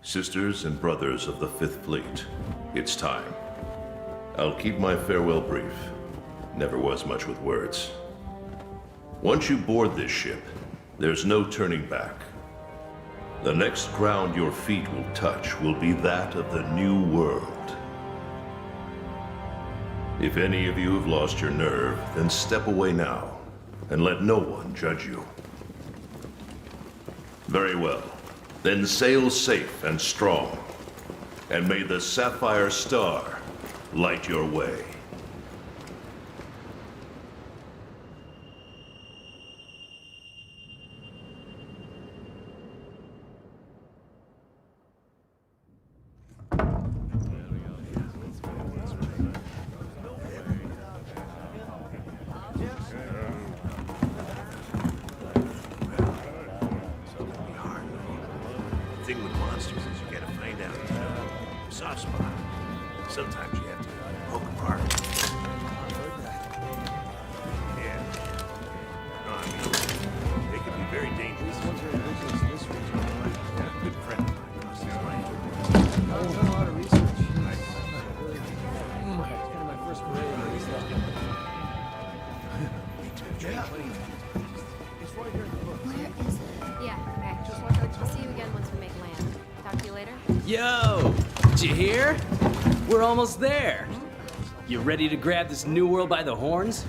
Sisters and brothers of the Fifth Fleet, it's time. I'll keep my farewell brief. Never was much with words. Once you board this ship, there's no turning back. The next ground your feet will touch will be that of the New World. If any of you have lost your nerve, then step away now, and let no one judge you. Very well. Then sail safe and strong, and may the Sapphire Star light your way. The thing with monsters is you gotta find out the soft spot. Sometimes you have to poke apart. Yeah. No, I mean, they can be very dangerous. These ones are indigenous to this region. Got a good friend of mine across this land. I've done a lot of research. It's kind of my first parade on research. It's right here in the book. Where is it? Yeah, okay. I'll see you again once we make land. Talk to you later. Yo! Did you hear? We're almost there. You ready to grab this new world by the horns?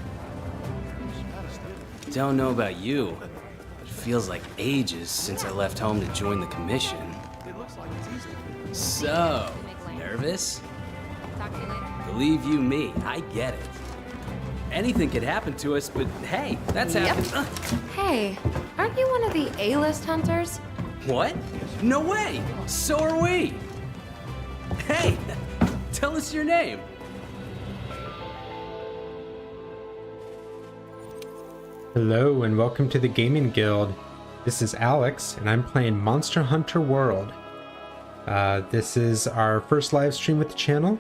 Don't know about you, but it feels like ages since I left home to join the commission. So, nervous? Talk to you later. Believe you me, I get it. Anything could happen to us, but hey, that's happened. Hey, aren't you one of the A-list hunters? What? No way! So are we! Hey! Tell us your name! Hello and welcome to the Gaming Guild. This is Alex and I'm playing Monster Hunter World. This is our first live stream with the channel.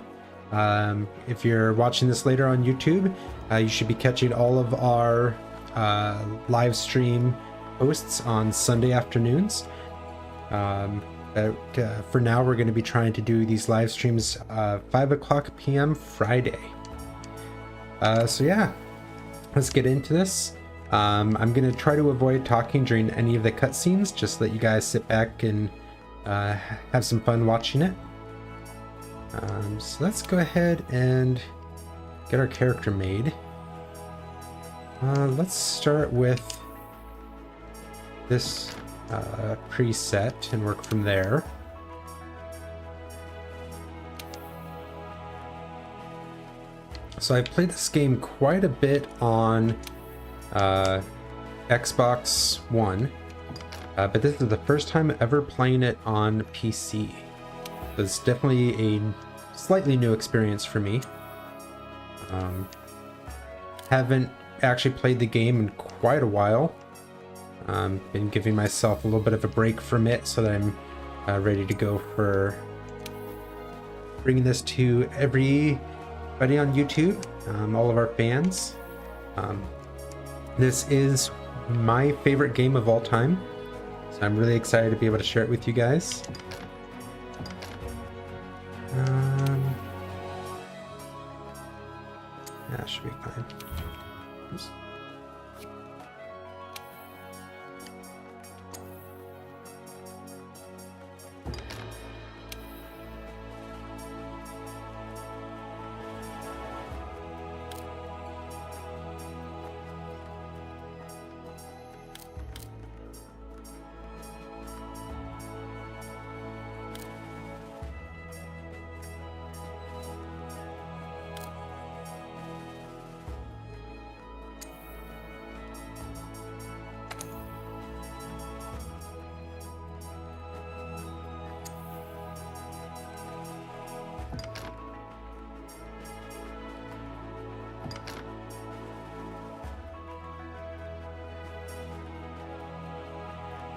If you're watching this later on YouTube, you should be catching all of our live stream posts on Sunday afternoons. For now, we're going to be trying to do these live streams 5 o'clock p.m. Friday. So yeah, let's get into this. I'm going to try to avoid talking during any of the cutscenes, just let you guys sit back and have some fun watching it. So let's go ahead and get our character made. Let's start with this preset and work from there. So I played this game quite a bit on Xbox One, but this is the first time ever playing it on PC. So it's definitely a slightly new experience for me. Haven't actually played the game in quite a while. Been giving myself a little bit of a break from it so that I'm ready to go for bringing this to everybody on YouTube, all of our fans. This is my favorite game of all time, so I'm really excited to be able to share it with you guys. Yeah, should be fine. Oops.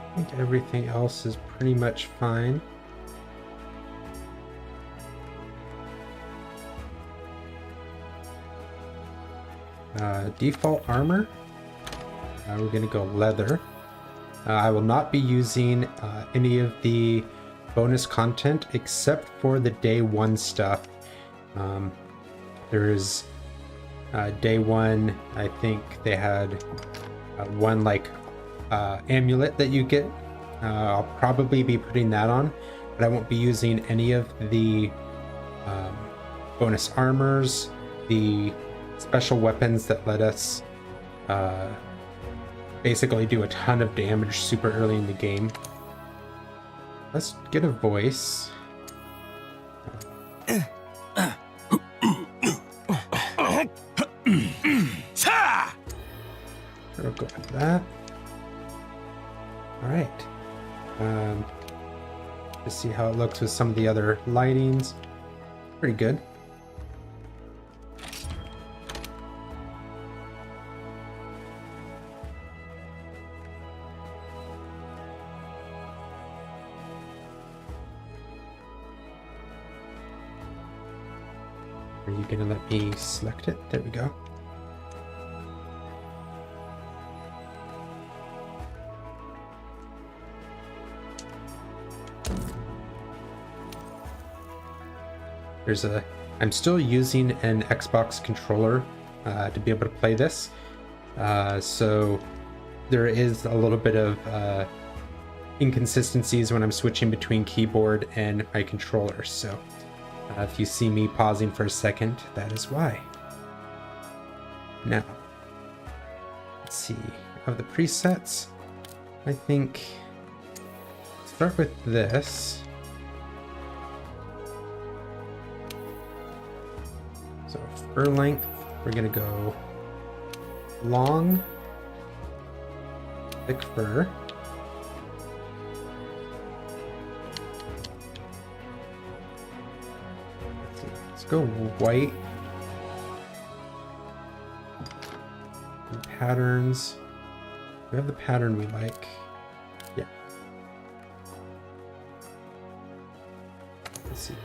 I think everything else is pretty much fine. Default armor. We're going to go leather. I will not be using any of the bonus content except for the day one stuff. There's day one, I think they had one like amulet that you get. I'll probably be putting that on, but I won't be using any of the bonus armors, the special weapons that let us basically do a ton of damage super early in the game. Let's get a voice. We'll go with that. All right. Just see how it looks with some of the other lightings. Pretty good. Are you gonna let me select it? There we go. I'm still using an Xbox controller to be able to play this. So there is a little bit of inconsistencies when I'm switching between keyboard and my controller. So if you see me pausing for a second, that is why. Now, let's see. Of the presets, I think start with this. So fur length, we're gonna go long, thick fur. Let's go white. And patterns. We have the pattern we like. Yeah. Let's see.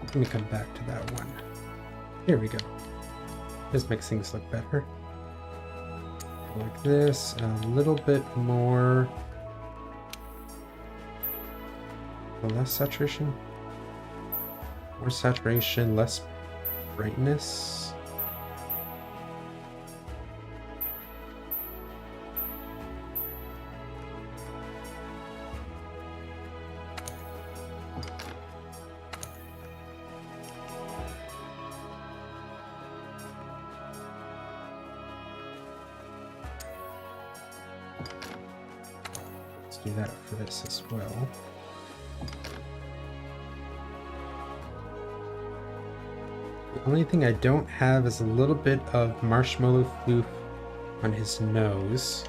Let me come back to that one. Here we go. This makes things look better. Like this, a little bit more. Less saturation. More saturation, less brightness. Let's do that for this as well. The only thing I don't have is a little bit of marshmallow floof on his nose.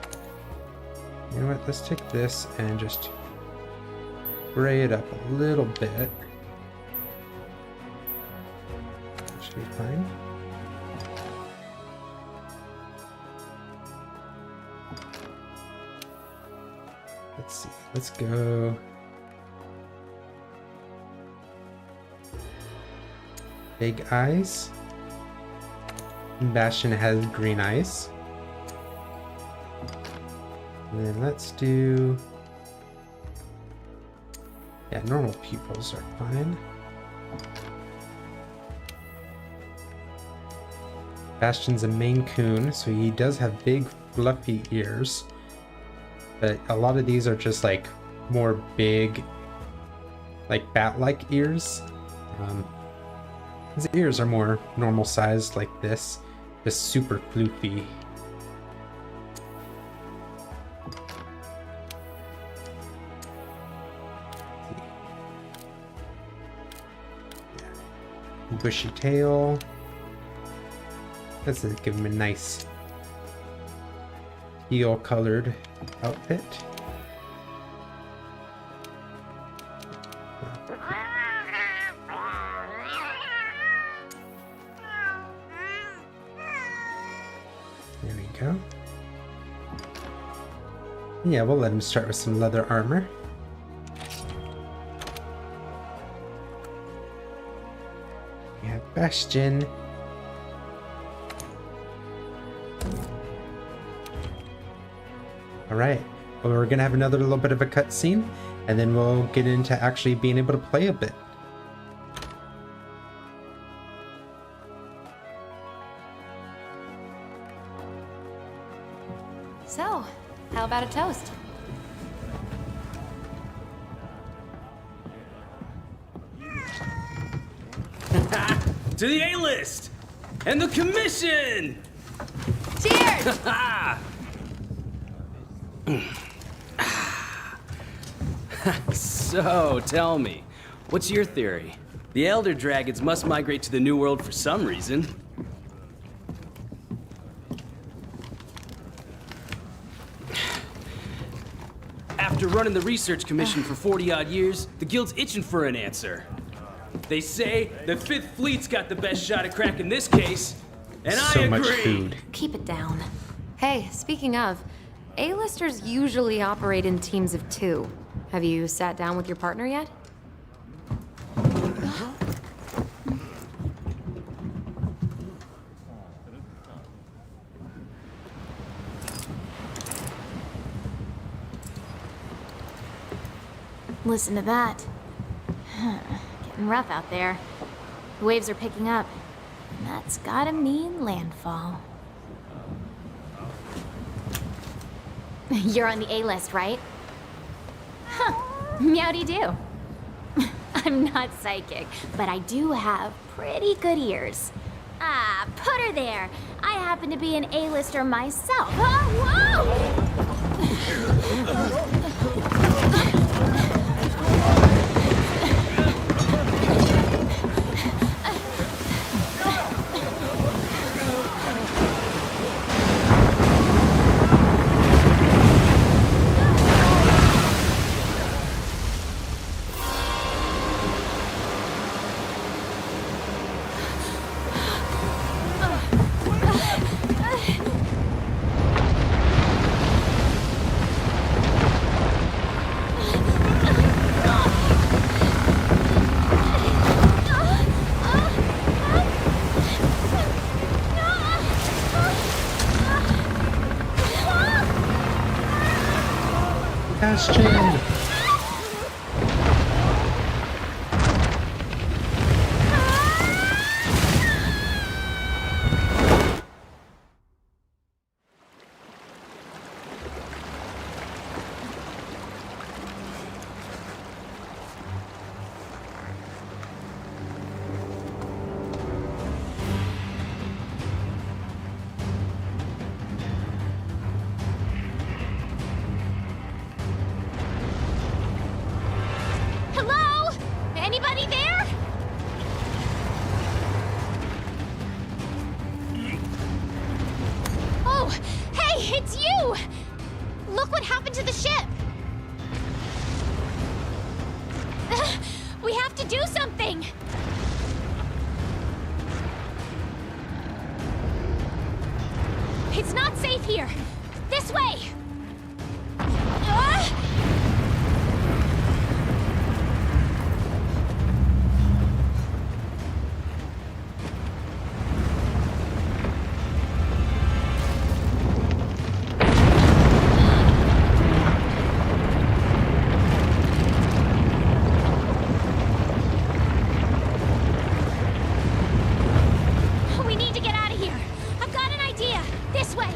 You know what? Let's take this and just gray it up a little bit. That should be fine. Let's see. Let's go. Big eyes. And Bastion has green eyes. And then let's do... yeah, normal pupils are fine. Bastion's a Maine Coon, so he does have big fluffy ears. But a lot of these are just like more big, like bat-like ears. His ears are more normal sized like this, just super floofy. Bushy tail. Let's give him a nice teal colored outfit. go. Yeah, we'll let him start with some leather armor. Yeah, Bastion. Alright, well, we're gonna have another little bit of a cutscene, and then we'll get into actually being able to play a bit. So, how about a toast? To the A-list! And the commission! Cheers! So, tell me, what's your theory? The Elder Dragons must migrate to the New World for some reason. After running the research commission for 40-odd years, the guild's itching for an answer. They say the Fifth Fleet's got the best shot at cracking this case, and I So agree. much food. Keep it down. Hey, speaking of, A-listers usually operate in teams of 2. Have you sat down with your partner yet? Listen to that. Getting rough out there. The waves are picking up. And that's gotta mean landfall. You're on the A-list, right? Huh. Meowdy-do. I'm not psychic, but I do have pretty good ears. Ah, put her there. I happen to be an A-lister myself. Oh, whoa! Bastion! Hello? Anybody there? Oh, hey, it's you! Look what happened to the ship! We have to do something! It's not safe here! This way! We need to get out of here! I've got an idea! This way!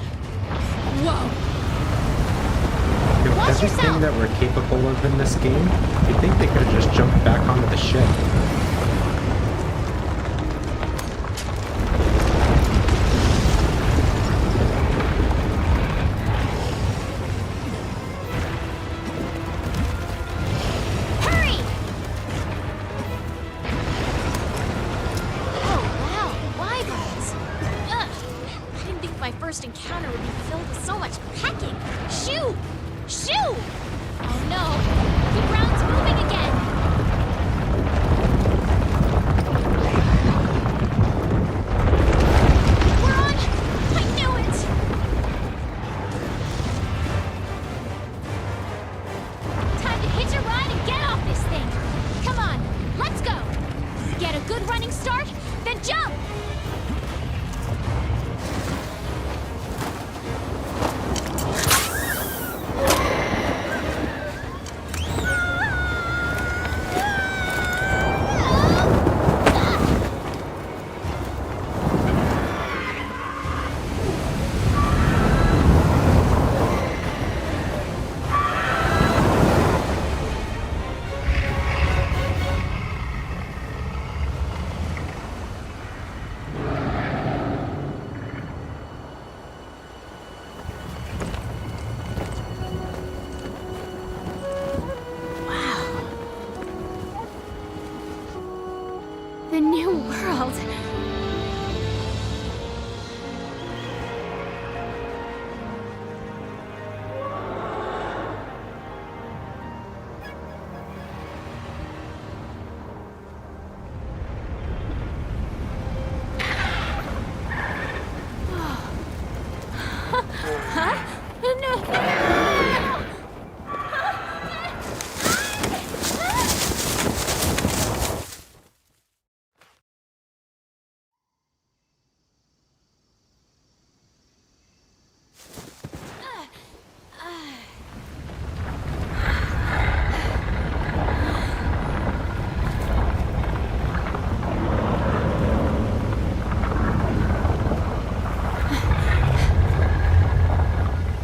The new world. Huh? No.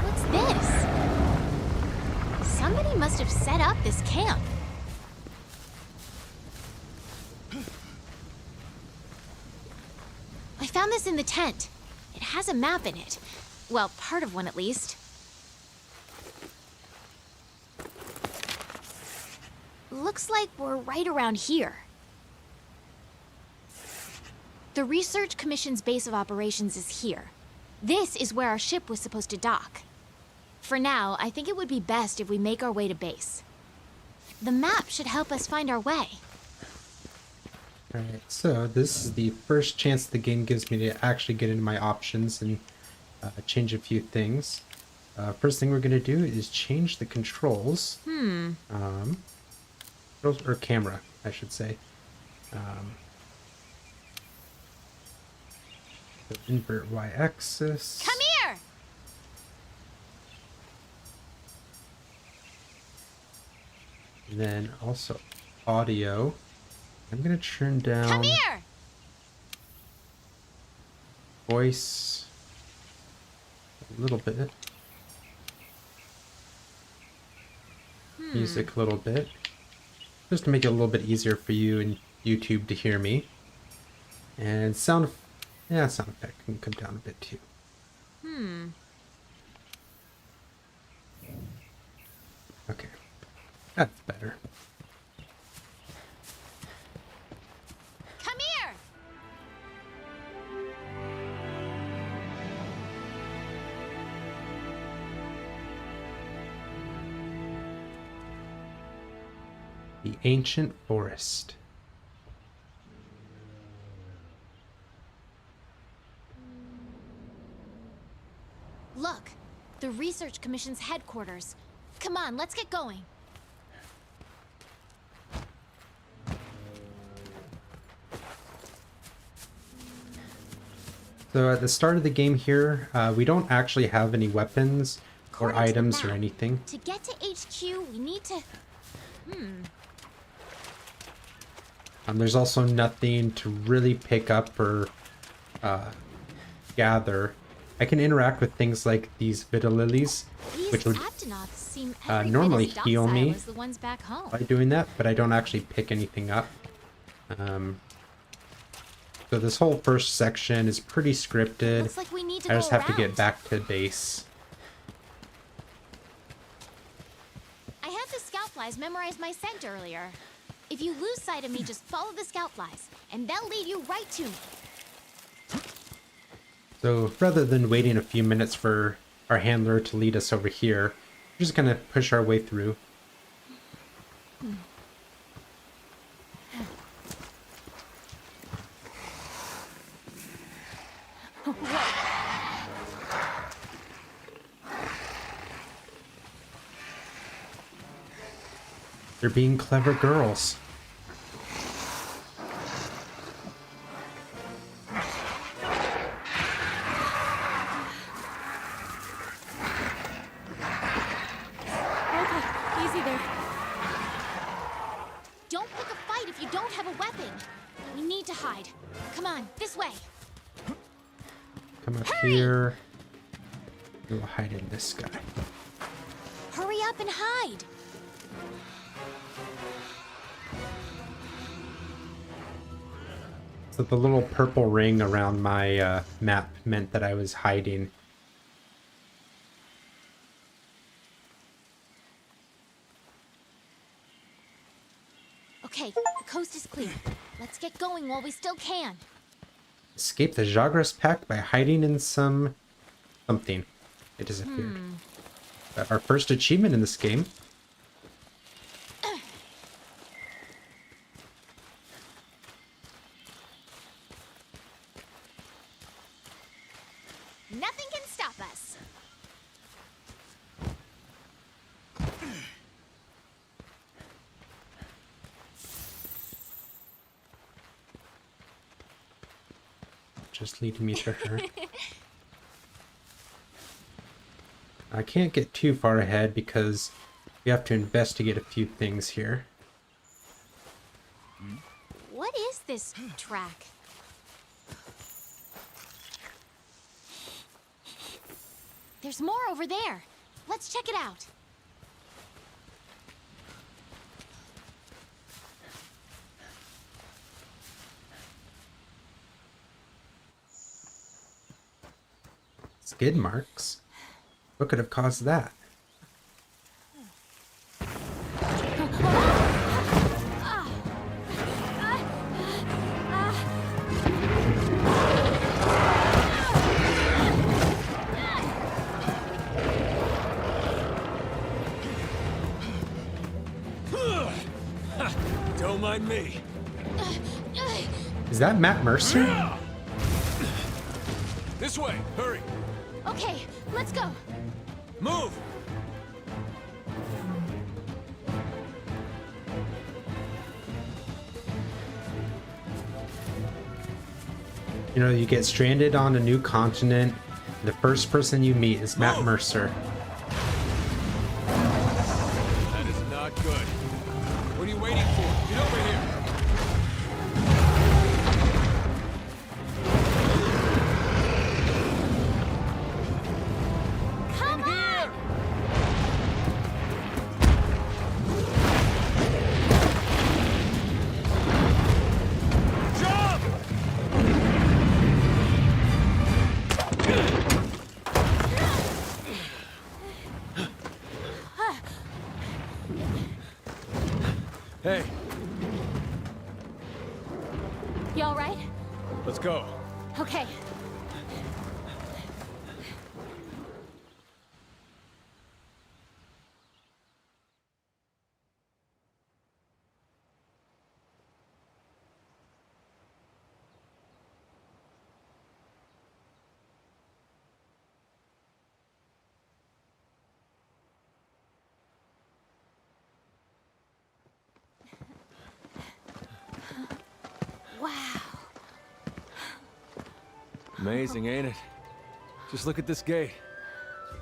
What's this? Somebody must have set up this camp. I found this in the tent. It has a map in it. Well, part of one at least. Looks like we're right around here. The Research Commission's base of operations is here. This is where our ship was supposed to dock. For now, I think it would be best if we make our way to base. The map should help us find our way. Alright, so this is the first chance the game gives me to actually get into my options and change a few things. First thing we're going to do is change the controls. Or camera, I should say. So invert y-axis. Come here! And then also audio. I'm going to turn down Come here! voice a little bit. Music a little bit. Just to make it a little bit easier for you and YouTube to hear me. And sound effect can come down a bit too. Okay. That's better. Come here! The Ancient Forest. Look, the Research Commission's headquarters. Come on, let's get going. So at the start of the game here, we don't actually have any weapons or According to the items or map, anything. To get to HQ, we need to... There's also nothing to really pick up or gather. I can interact with things like these Vitalilis, These which would Aptonoths seem every normally bit as heal docile me as the ones back home. by doing that, but I don't actually pick anything up. So this whole first section is pretty scripted. Looks like we need to I go just have to get around. back to base. I had the scout flies memorize my scent earlier. If you lose sight of me, just follow the scout flies, and they'll lead you right to me. So rather than waiting a few minutes for our handler to lead us over here, we're just gonna push our way through. They're being clever girls. Okay, easy there. Don't pick a fight if you don't have a weapon. We need to hide. Come on, this way. Come up Hurry! here. We'll hide in this guy. Hurry up and hide. So the little purple ring around my map meant that I was hiding. Okay, the coast is clear. Let's get going while we still can. Escape the Jagras pack by hiding in something. It disappeared. Our first achievement in this game. Nothing can stop us. Just leading me to her. I can't get too far ahead because we have to investigate a few things here. What is this track? There's more over there. Let's check it out. Skid marks? What could have caused that? Don't mind me. Is that Matt Mercer? This way, hurry. Okay, let's go. Move! You know, you get stranded on a new continent. The first person you meet is Matt Mercer. That is not good. What are you waiting for? Get over here! Come on! Jump! Hey, You all right? let's go. Okay. Wow. Amazing, ain't it? Just look at this gate.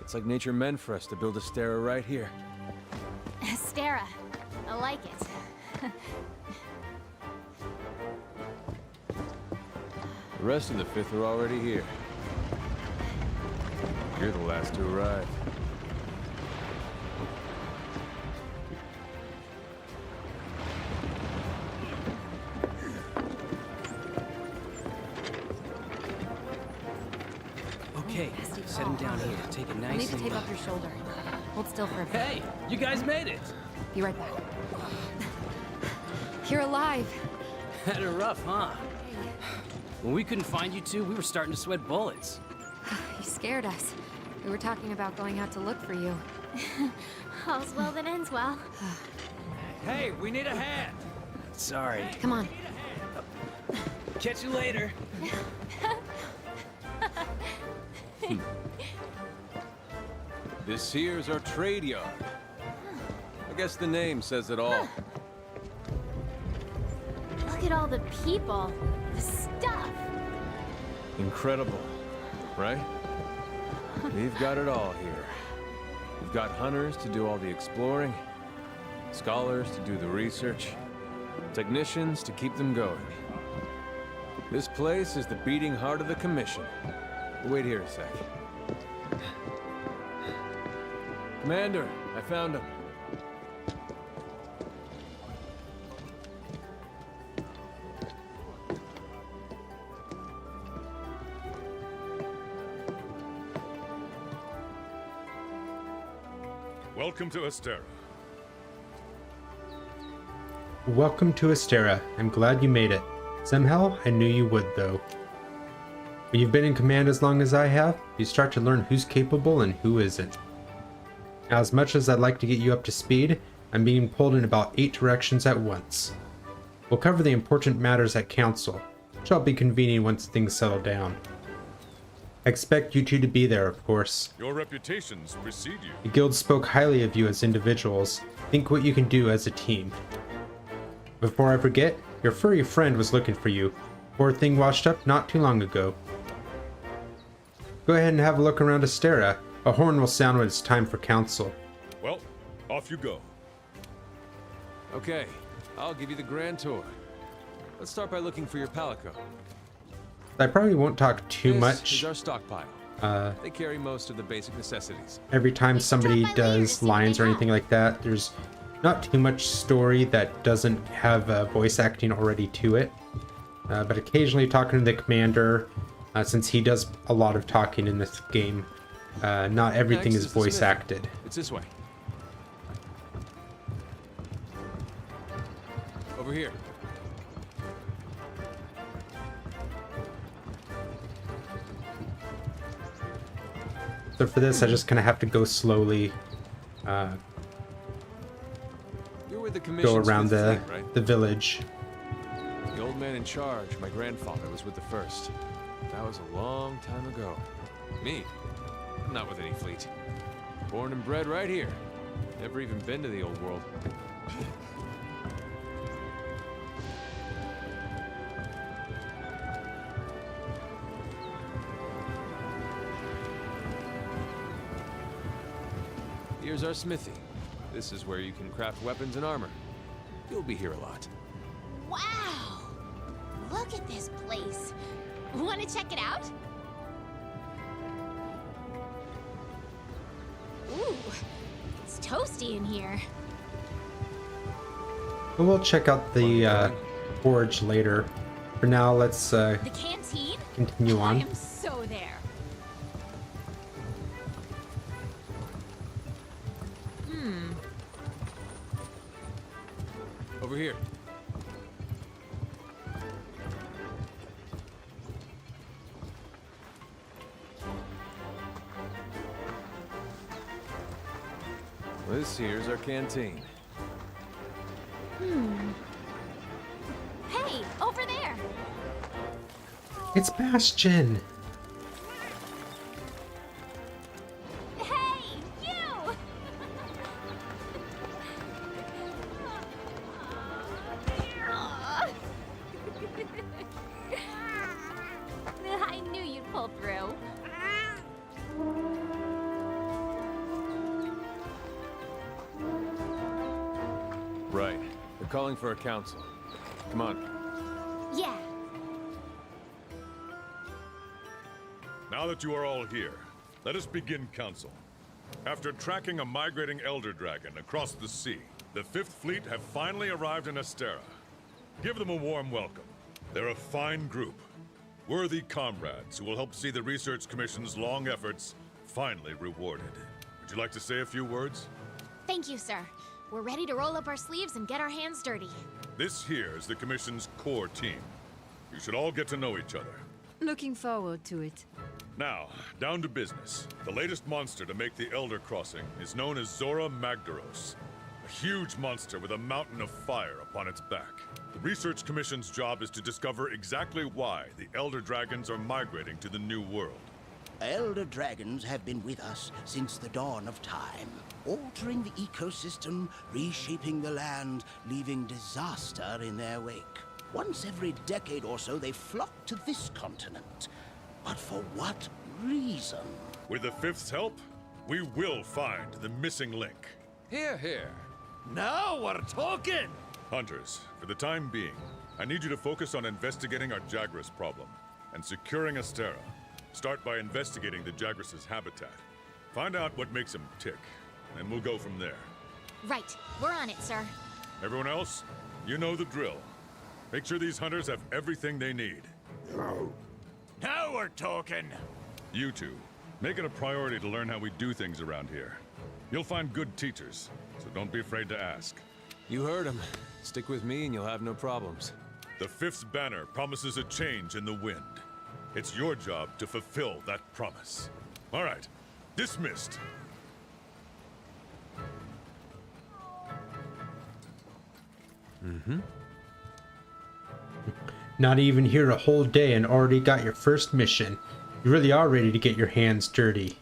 It's like nature meant for us to build a stera right here. Stara. I like it. The rest of the fifth are already here. You're the last to arrive. Okay, set him down here. Take it I'll nice need to and tape low. up your shoulder. Hold still for a bit. Hey, you guys made it. Be right back. You're alive. Had it rough, huh? When we couldn't find you two, we were starting to sweat bullets. You scared us. We were talking about going out to look for you. All's well that ends well. Hey, we need a hand. Sorry. Come on. Catch you later. This here's our trade yard. I guess the name says it all. Look at all the people. The stuff. Incredible, right? We've got it all here. We've got hunters to do all the exploring, scholars to do the research, technicians to keep them going. This place is the beating heart of the Commission. Wait here a sec. Commander, I found him. Welcome to Astera. Welcome to Astera. I'm glad you made it. Somehow, I knew you would, though. When you've been in command as long as I have, you start to learn who's capable and who isn't. Now, as much as I'd like to get you up to speed, I'm being pulled in about 8 directions at once. We'll cover the important matters at Council, which I'll be convening once things settle down. I expect you two to be there, of course. Your reputations precede you. The guild spoke highly of you as individuals. Think what you can do as a team. Before I forget, your furry friend was looking for you. Poor thing washed up not too long ago. Go ahead and have a look around Astera. A horn will sound when it's time for council. Well, off you go. Okay, I'll give you the grand tour. Let's start by looking for your palico. I probably won't talk too This much. is our stockpile. They carry most of the basic necessities. Every time somebody drop by later to does see what lines they or have. anything like that, there's not too much story that doesn't have voice acting already to it. But occasionally talking to the commander, since he does a lot of talking in this game, not everything Next is the voice smithy. acted. It's this way. Over here. So for this, I just kind of have to go slowly, You're with the go commission's around fifth the, fleet, right? the village. The old man in charge, my grandfather, was with the first. That was a long time ago. Me? Not with any fleet. Born and bred right here. Never even been to the old world. Here's our smithy. This is where you can craft weapons and armor. You'll be here a lot. Wow! Look at this place. Want to check it out? Ooh, it's toasty in here. But we'll check out the forge later. For now, let's The canteen? continue I on. am so there. Over here. This here's our canteen. Hey, over there. It's Bastion! Hey, you! I knew you'd pull through. Right. They're calling for a council. Come on. Yeah. Now that you are all here, let us begin council. After tracking a migrating elder dragon across the sea, the Fifth Fleet have finally arrived in Astera. Give them a warm welcome. They're a fine group. Worthy comrades who will help see the Research Commission's long efforts finally rewarded. Would you like to say a few words? Thank you, sir. We're ready to roll up our sleeves and get our hands dirty. This here is the Commission's core team. You should all get to know each other. Looking forward to it. Now, down to business. The latest monster to make the Elder Crossing is known as Zora Magdaros. A huge monster with a mountain of fire upon its back. The Research Commission's job is to discover exactly why the Elder Dragons are migrating to the New World. Elder dragons have been with us since the dawn of time, altering the ecosystem, reshaping the land, leaving disaster in their wake. Once every decade or so, they flock to this continent. But for what reason? With the Fifth's help, we will find the missing link. Here, here. Now we're talking! Hunters, for the time being, I need you to focus on investigating our Jagras problem and securing Astera. Start by investigating the Jagras' habitat. Find out what makes them tick, and we'll go from there. Right. We're on it, sir. Everyone else, you know the drill. Make sure these hunters have everything they need. Now we're talking! You two, make it a priority to learn how we do things around here. You'll find good teachers, so don't be afraid to ask. You heard him. Stick with me and you'll have no problems. The Fifth's banner promises a change in the wind. It's your job to fulfill that promise. All right, dismissed. Not even here a whole day and already got your first mission. You really are ready to get your hands dirty.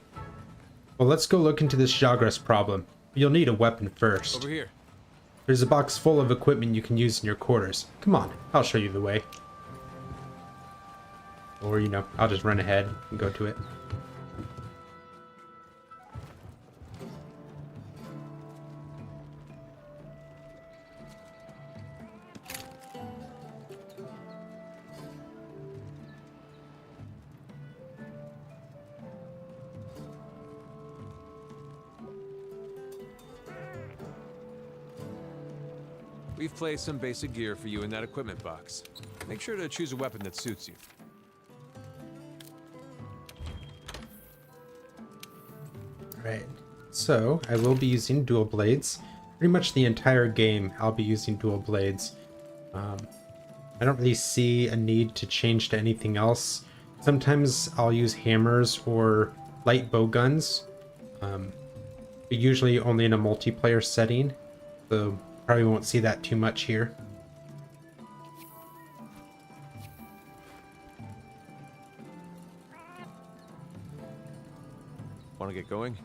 Well, let's go look into this Jagras problem. You'll need a weapon first. Over here. There's a box full of equipment you can use in your quarters. Come on, I'll show you the way. Or, you know, I'll just run ahead and go to it. We've placed some basic gear for you in that equipment box. Make sure to choose a weapon that suits you. Right, so I will be using dual blades. Pretty much the entire game I'll be using dual blades. I don't really see a need to change to anything else. Sometimes I'll use hammers or light bow guns, but usually only in a multiplayer setting, so probably won't see that too much here. Want to get going?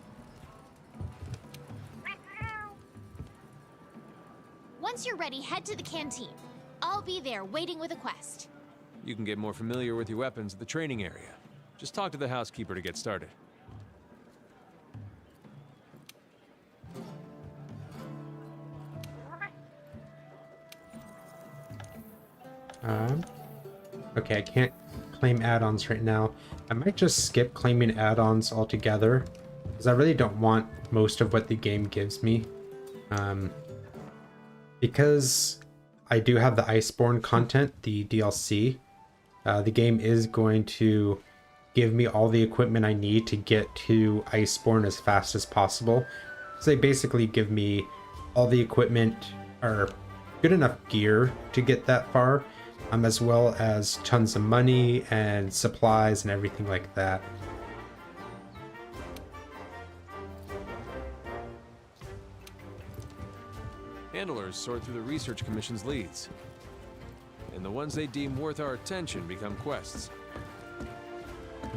Once you're ready, head to the canteen. I'll be there waiting with a quest. You can get more familiar with your weapons at the training area. Just talk to the housekeeper to get started. Okay, I can't claim add-ons right now. I might just skip claiming add-ons altogether, because I really don't want most of what the game gives me. Because I do have the Iceborne content, the DLC, the game is going to give me all the equipment I need to get to Iceborne as fast as possible. So they basically give me all the equipment, or good enough gear to get that far, as well as tons of money and supplies and everything like that. Handlers sort through the Research Commission's leads. And the ones they deem worth our attention become quests.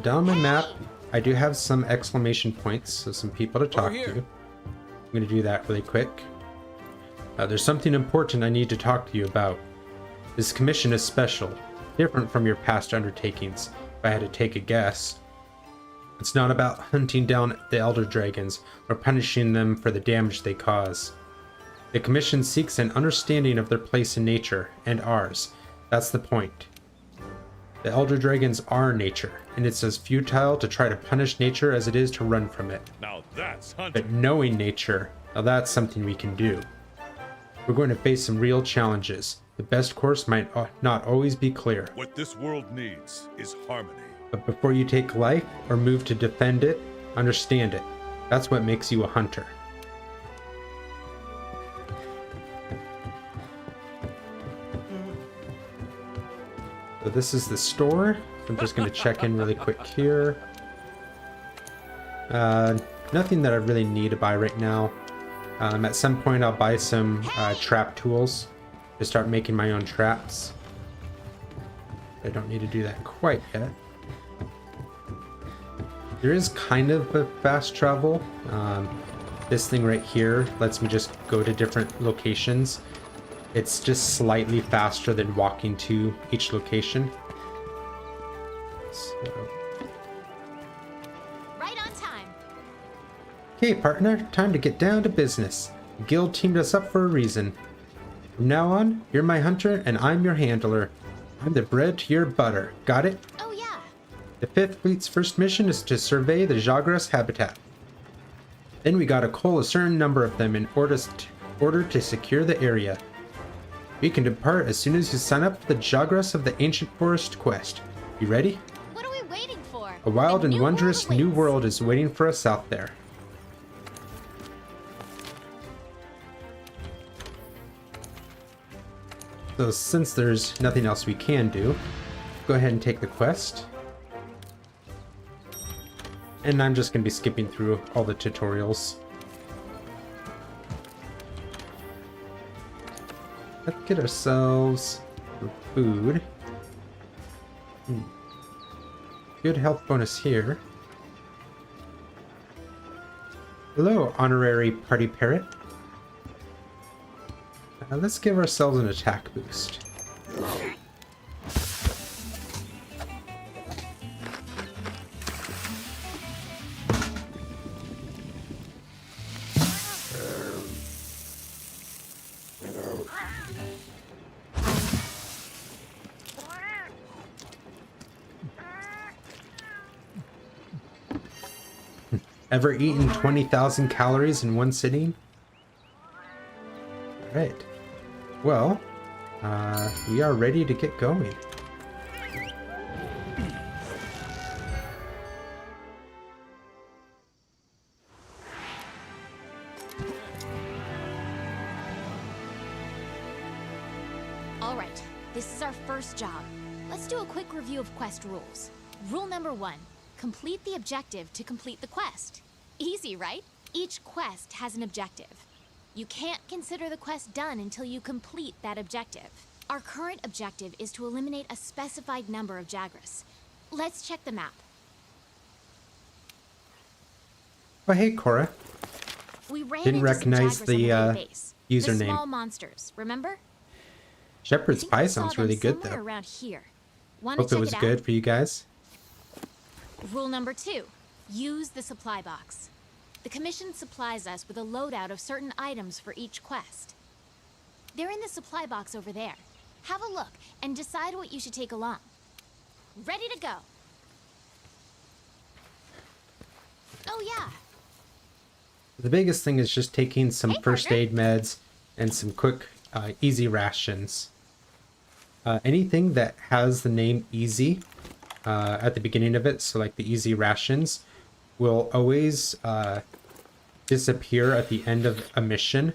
Down on my map, I do have some exclamation points, so some people to talk to. I'm going to do that really quick. There's something important I need to talk to you about. This commission is special, different from your past undertakings, if I had to take a guess. It's not about hunting down the Elder Dragons or punishing them for the damage they cause. The commission seeks an understanding of their place in nature, and ours. That's the point. The Elder Dragons are nature, and it's as futile to try to punish nature as it is to run from it. Now that's hunting. But knowing nature, now that's something we can do. We're going to face some real challenges. The best course might not always be clear. What this world needs is harmony. But before you take life or move to defend it, understand it. That's what makes you a hunter. So this is the store. I'm just going to check in really quick here. Nothing that I really need to buy right now. At some point I'll buy some trap tools to start making my own traps. I don't need to do that quite yet. There is kind of a fast travel. This thing right here lets me just go to different locations. It's just slightly faster than walking to each location. So. Right on time. Okay, partner, time to get down to business. The guild teamed us up for a reason. From now on, you're my hunter and I'm your handler. I'm the bread to your butter. Got it? Oh yeah. The 5th Fleet's first mission is to survey the Jagras habitat. Then we gotta cull a certain number of them in order to secure the area. We can depart as soon as you sign up for the Jagras of the Ancient Forest quest. You ready? What are we waiting for? A wild and wondrous new world is waiting for us out there. So since there's nothing else we can do, go ahead and take the quest. And I'm just going to be skipping through all the tutorials. Let's get ourselves some food. Good health bonus here. Hello, honorary party parrot. Let's give ourselves an attack boost. Ever eaten 20,000 calories in one sitting? Alright. Well, we are ready to get going. All right, this is our first job. Let's do a quick review of quest rules. Rule number 1, complete the objective to complete the quest. Easy, right? Each quest has an objective. You can't consider the quest done until you complete that objective. Our current objective is to eliminate a specified number of Jagras. Let's check the map. Oh, hey, Cora. We ran Didn't into recognize some the, Jagras on the way base. The username. small monsters, remember? Shepherd's I think pie we saw sounds them really good, somewhere though. around here. Wanna Hope it check was out? good for you guys. Rule number 2, use the supply box. The Commission supplies us with a loadout of certain items for each quest. They're in the supply box over there. Have a look and decide what you should take along. Ready to go. Oh yeah, The biggest thing is just taking some Hey, first partner. aid meds and some quick, easy rations. Anything that has the name easy at the beginning of it, so like the easy rations, will always disappear at the end of a mission.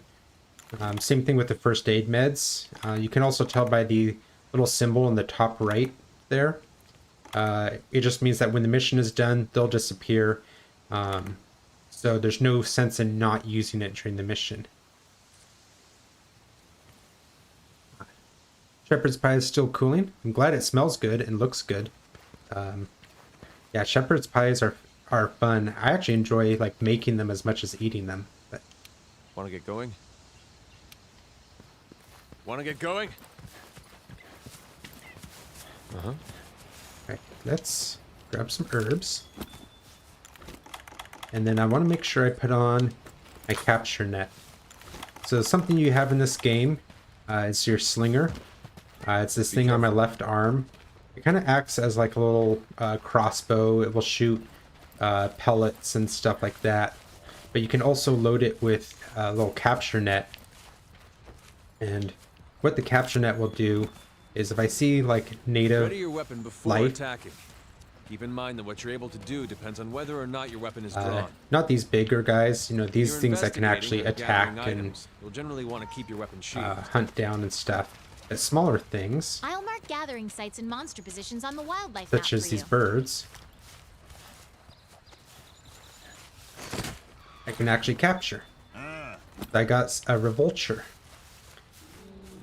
Same thing with the first aid meds. You can also tell by the little symbol in the top right there. It just means that when the mission is done, they'll disappear. So there's no sense in not using it during the mission. Shepherd's pie is still cooling. I'm glad it smells good and looks good. Yeah, shepherd's pies are fun. I actually enjoy like making them as much as eating them. But Want to get going? Want to get going? Uh-huh. alright, let's grab some herbs. And then I want to make sure I put on my capture net. So something you have in this game is your slinger. It's this thing on my left arm. It kind of acts as like a little crossbow. It will shoot pellets and stuff like that. But you can also load it with a little capture net. And what the capture net will do is if I see like native Ready your weapon before light, attacking. Keep in mind that what you're able to do depends on whether or not your weapon is drawn. not these bigger guys, you know, these You're things that can actually investigating or attack gathering and items. You'll generally want to keep your weapon sheathed. hunt down and stuff. But smaller things, I'll mark gathering sites and monster positions on the wildlife such map as for these you. birds, I can actually capture. I got a revulture.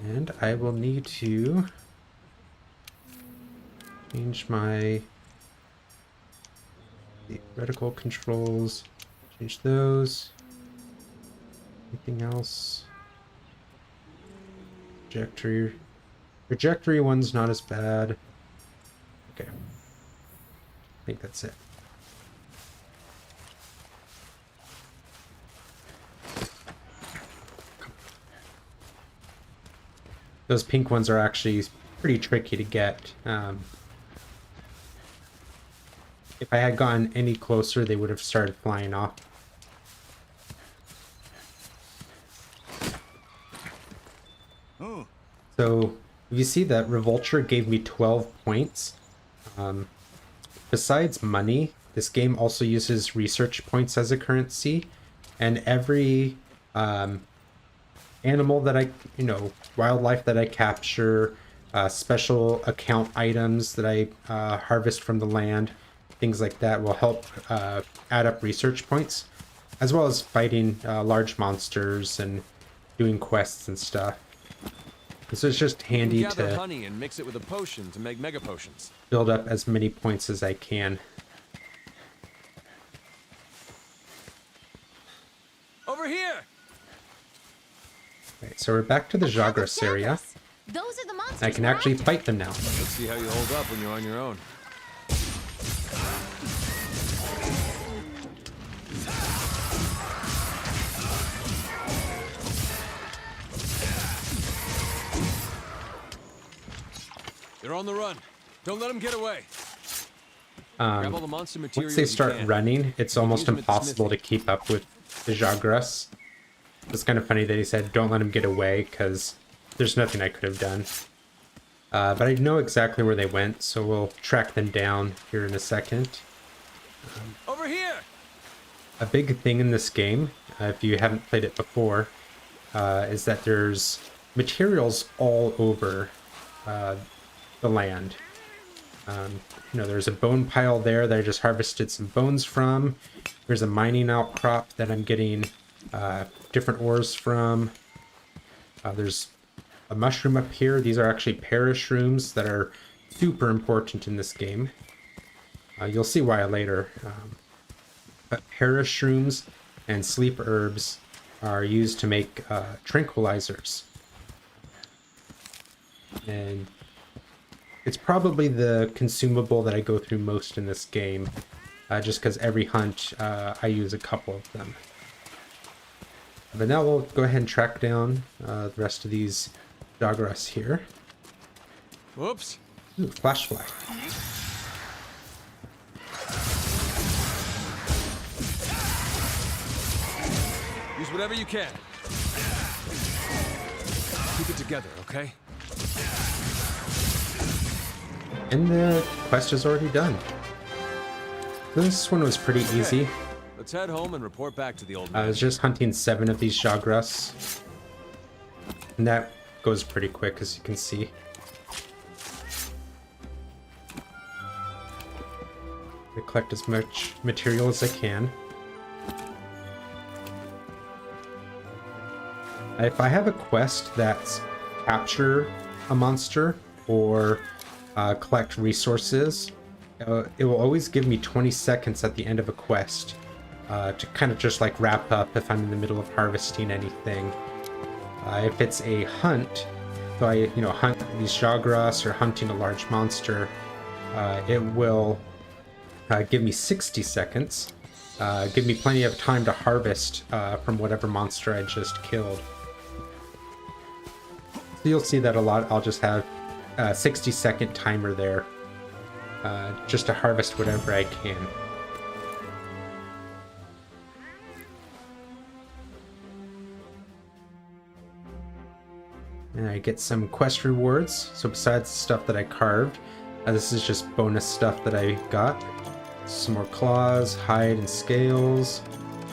And I will need to change my reticle controls, change those. Anything else? Trajectory one's not as bad. Okay. I think that's it. Those pink ones are actually pretty tricky to get. If I had gone any closer, they would have started flying off. So, if you see that Revulture gave me 12 points. Besides money, this game also uses research points as a currency. And every animal that I, wildlife that I capture, special account items that I harvest from the land, things like that will help add up research points, as well as fighting large monsters and doing quests and stuff. So it's just handy you can gather to honey and mix it with a potion to make mega potions. build up as many points as I can. Over here! Right, so we're back to the Jagras area. Those are the monsters. I can actually fight them now. Let's see how you hold up when you're on your own. They're on the run. Don't let them get away. Grab all the monster materials Once they you start can. running, it's almost them at the impossible to smithy. keep up with the Jagras. It's kind of funny that he said, don't let him get away, because there's nothing I could have done. But I know exactly where they went, so we'll track them down here in a second. Over here! A big thing in this game, if you haven't played it before, is that there's materials all over the land. You know, there's a bone pile there that I just harvested some bones from. There's a mining outcrop that I'm getting different ores from. There's a mushroom up here. These are actually parashrooms that are super important in this game. You'll see why later. But parashrooms and sleep herbs are used to make tranquilizers. And it's probably the consumable that I go through most in this game, just because every hunt I use a couple of them. But now we'll go ahead and track down the rest of these Jagras here. Whoops. Ooh, flashlight. Use whatever you can. Keep it together, okay? And the quest is already done. This one was pretty easy. Let's head home and report back to the old I man. was just hunting 7 of these Jagras. And that goes pretty quick, as you can see. I collect as much material as I can. If I have a quest that's capture a monster or collect resources, it will always give me 20 seconds at the end of a quest to kind of just like wrap up if I'm in the middle of harvesting anything. If it's a hunt, so I hunt these Jagras or hunting a large monster, it will give me 60 seconds. Give me plenty of time to harvest from whatever monster I just killed. So you'll see that a lot. I'll just have a 60-second timer there just to harvest whatever I can. And I get some quest rewards. So besides the stuff that I carved, this is just bonus stuff that I got. Some more claws, hide, and scales.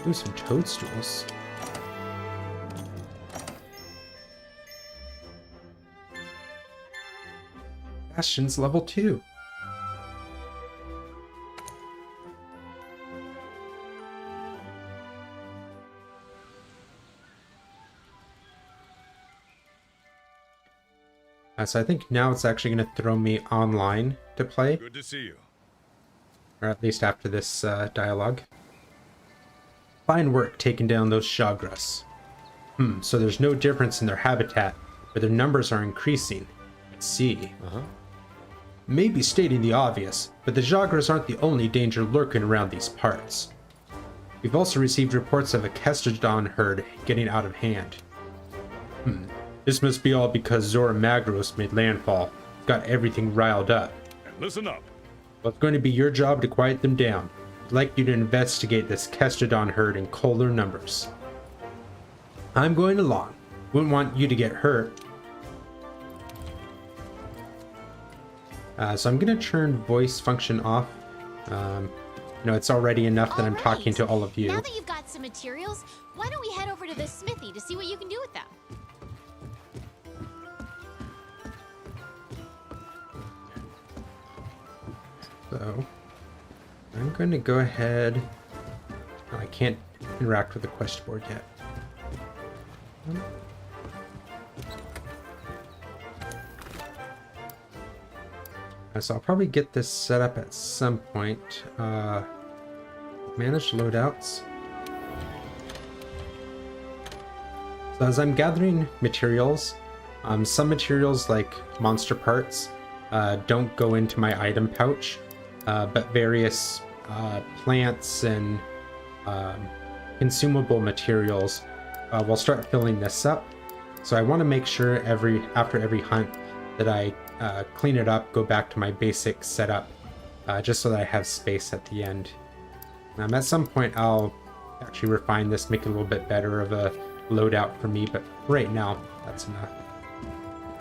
Ooh, some toadstools. Bastion's level 2. So I think now it's actually going to throw me online to play. Good to see you. Or at least after this dialogue. Fine work taking down those Jagras. So there's no difference in their habitat, but their numbers are increasing. Let's see. Maybe stating the obvious, but the Jagras aren't the only danger lurking around these parts. We've also received reports of a Kestodon herd getting out of hand. This must be all because Zora Magros made landfall, got everything riled up. And listen up. Well, it's going to be your job to quiet them down. I'd like you to investigate this Kestodon herd in colder numbers. I'm going along. Wouldn't want you to get hurt. So I'm going to turn voice function off. It's already enough that I'm talking to all of you. Now that you've got some materials, why don't we head over to the smithy to see what you can do with them? So I'm going to go ahead. Oh, I can't interact with the quest board yet. So I'll probably get this set up at some point. Manage loadouts. So as I'm gathering materials, some materials like monster parts don't go into my item pouch, but various plants and consumable materials will start filling this up. So I want to make sure after every hunt that I clean it up, go back to my basic setup, just so that I have space at the end. At some point I'll actually refine this, make it a little bit better of a loadout for me, but right now that's enough.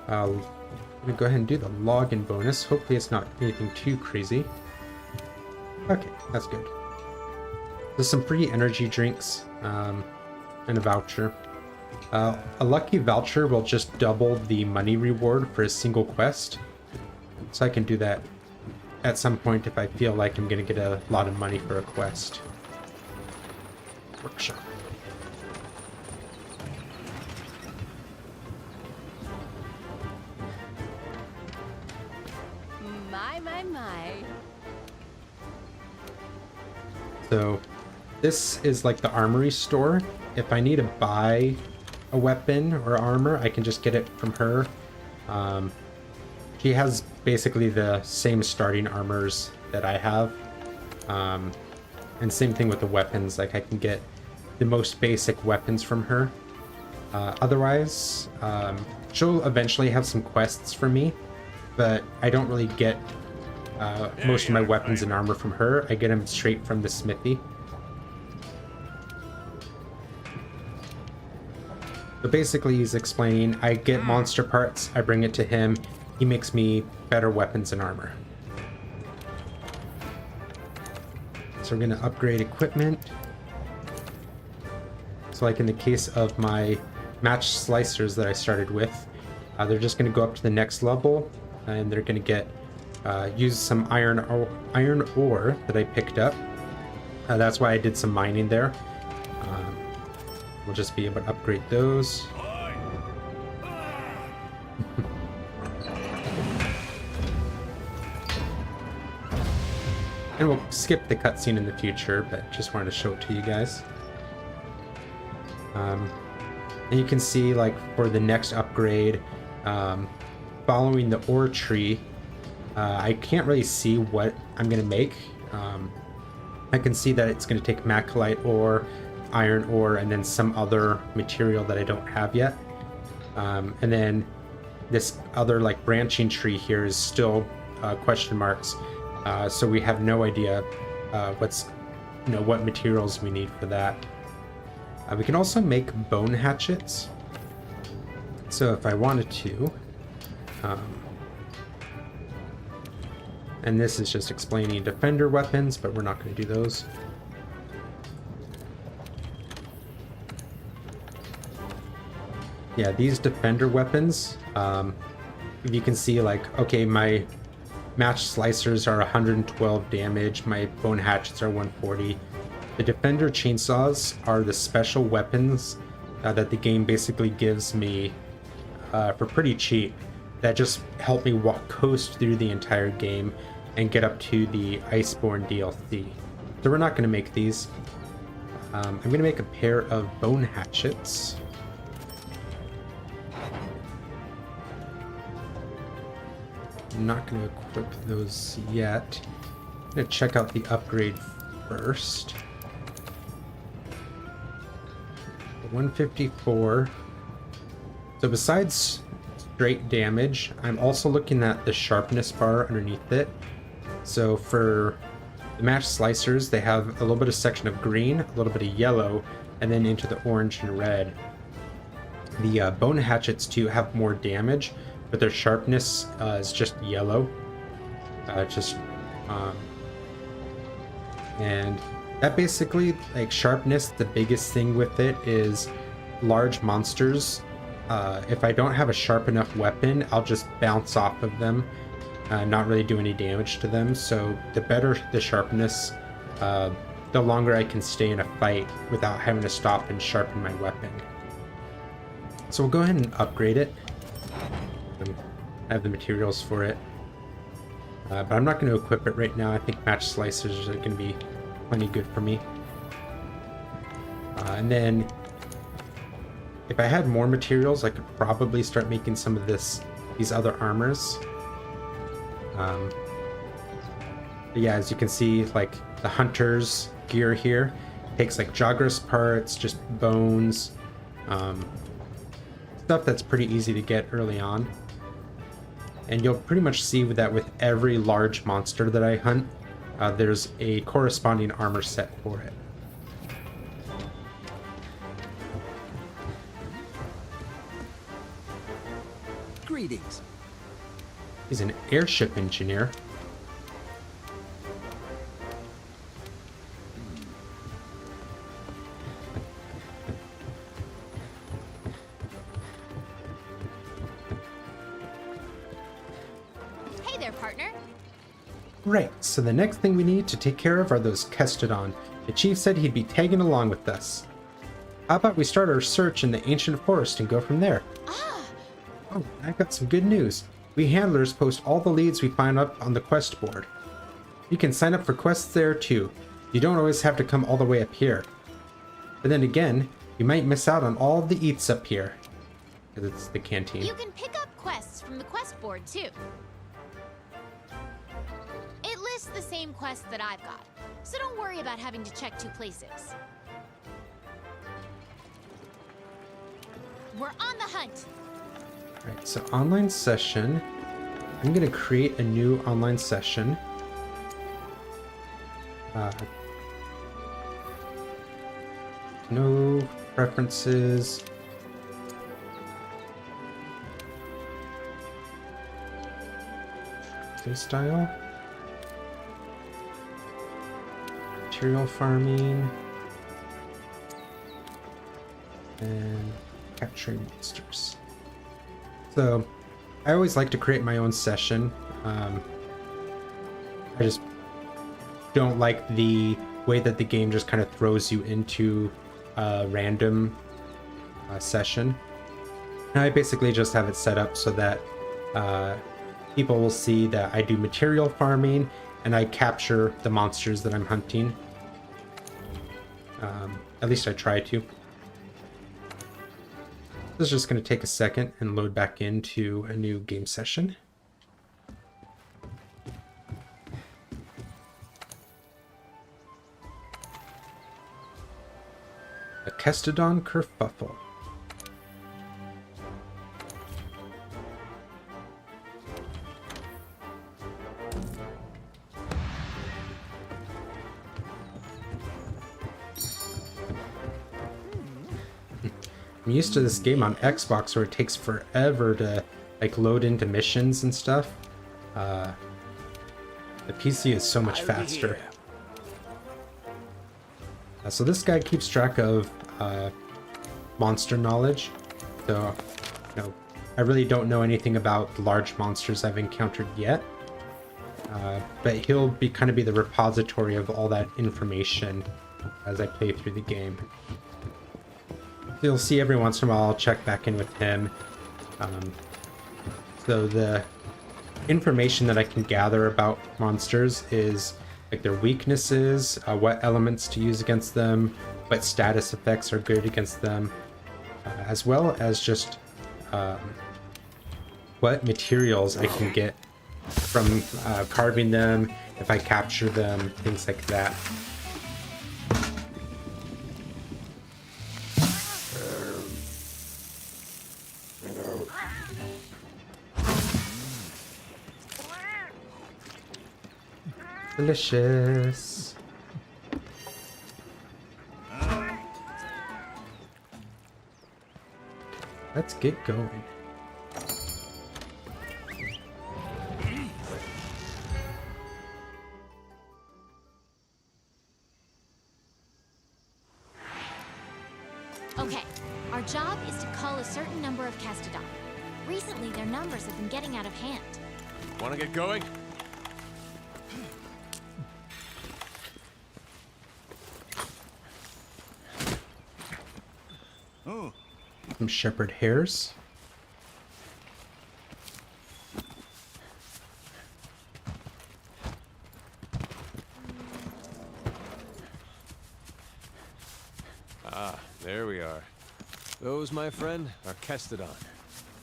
I'm gonna go ahead and do the login bonus. Hopefully it's not anything too crazy. Okay, that's good. There's some free energy drinks and a voucher. A lucky voucher will just double the money reward for a single quest, so I can do that at some point if I feel like I'm gonna get a lot of money for a quest. Workshop. My. So this is like the armory store. If I need to buy a weapon or armor, I can just get it from her. She has basically the same starting armors that I have. And same thing with the weapons, like I can get the most basic weapons from her. Otherwise, she'll eventually have some quests for me, but I don't really get most of my weapons and armor from her. I get them straight from the smithy. So basically he's explaining, I get monster parts, I bring it to him, he makes me better weapons and armor. So we're going to upgrade equipment. So like in the case of my match slicers that I started with, they're just going to go up to the next level, and they're going to get use some iron ore that I picked up. That's why I did some mining there. We'll just be able to upgrade those. And we'll skip the cutscene in the future, but just wanted to show it to you guys. And you can see, like, for the next upgrade, following the ore tree, I can't really see what I'm going to make. I can see that it's going to take macrolite ore, iron ore, and then some other material that I don't have yet. And then this other, like, branching tree here is still question marks. So we have no idea what materials we need for that. We can also make bone hatchets. So if I wanted to, and this is just explaining defender weapons, but we're not going to do those. Yeah, these defender weapons, you can see, like, okay, my match slicers are 112 damage, my bone hatchets are 140. The defender chainsaws are the special weapons that the game basically gives me for pretty cheap, that just help me coast through the entire game and get up to the Iceborne DLC. So we're not going to make these. I'm going to make a pair of bone hatchets. I'm not going to equip those yet. I'm going to check out the upgrade first. 154. So besides straight damage, I'm also looking at the sharpness bar underneath it. So for the match slicers, they have a little bit of section of green, a little bit of yellow, and then into the orange and red. The bone hatchets too have more damage, but their sharpness is just yellow. And that basically, like, sharpness, the biggest thing with it is large monsters. If I don't have a sharp enough weapon, I'll just bounce off of them not really do any damage to them. So the better the sharpness, the longer I can stay in a fight without having to stop and sharpen my weapon. So we'll go ahead and upgrade it. I have the materials for it. But I'm not going to equip it right now. I think match slicers are going to be plenty good for me. And then if I had more materials, I could probably start making some of these other armors. But yeah, as you can see, like the hunter's gear here takes like Jagras parts, just bones, stuff that's pretty easy to get early on. And you'll pretty much see that with every large monster that I hunt, there's a corresponding armor set for it. Greetings. He's an airship engineer. Hey there, partner. Right, so the next thing we need to take care of are those Kestodon. The chief said he'd be tagging along with us. How about we start our search in the ancient forest and go from there? Oh, I've got some good news. We handlers post all the leads we find up on the quest board. You can sign up for quests there too. You don't always have to come all the way up here. But then again, you might miss out on all the eats up here. Because it's the canteen. You can pick up quests from the quest board too. It lists the same quests that I've got, so don't worry about having to check 2 places. We're on the hunt. Alright, so online session. I'm going to create a new online session. No preferences. Play style. Material farming. And capturing monsters. So, I always like to create my own session. I just don't like the way that the game just kind of throws you into a random session. And I basically just have it set up so that people will see that I do material farming and I capture the monsters that I'm hunting. At least I try to. This is just going to take a second and load back into a new game session. A Kestodon kerfuffle. I'm used to this game on Xbox where it takes forever to like load into missions and stuff. The PC is so much faster. So this guy keeps track of monster knowledge. So, you know, I really don't know anything about the large monsters I've encountered yet. But he'll be kind of be the repository of all that information as I play through the game. You'll see every once in a while I'll check back in with him. So the information that I can gather about monsters is like their weaknesses, what elements to use against them, what status effects are good against them, as well as just what materials I can get from carving them, if I capture them, things like that. Delicious. Let's get going. Okay, our job is to cull a certain number of Kestodon. Recently, their numbers have been getting out of hand. Want to get going? Some shepherd hares. Ah, there we are. Those, my friend, are Kestodon.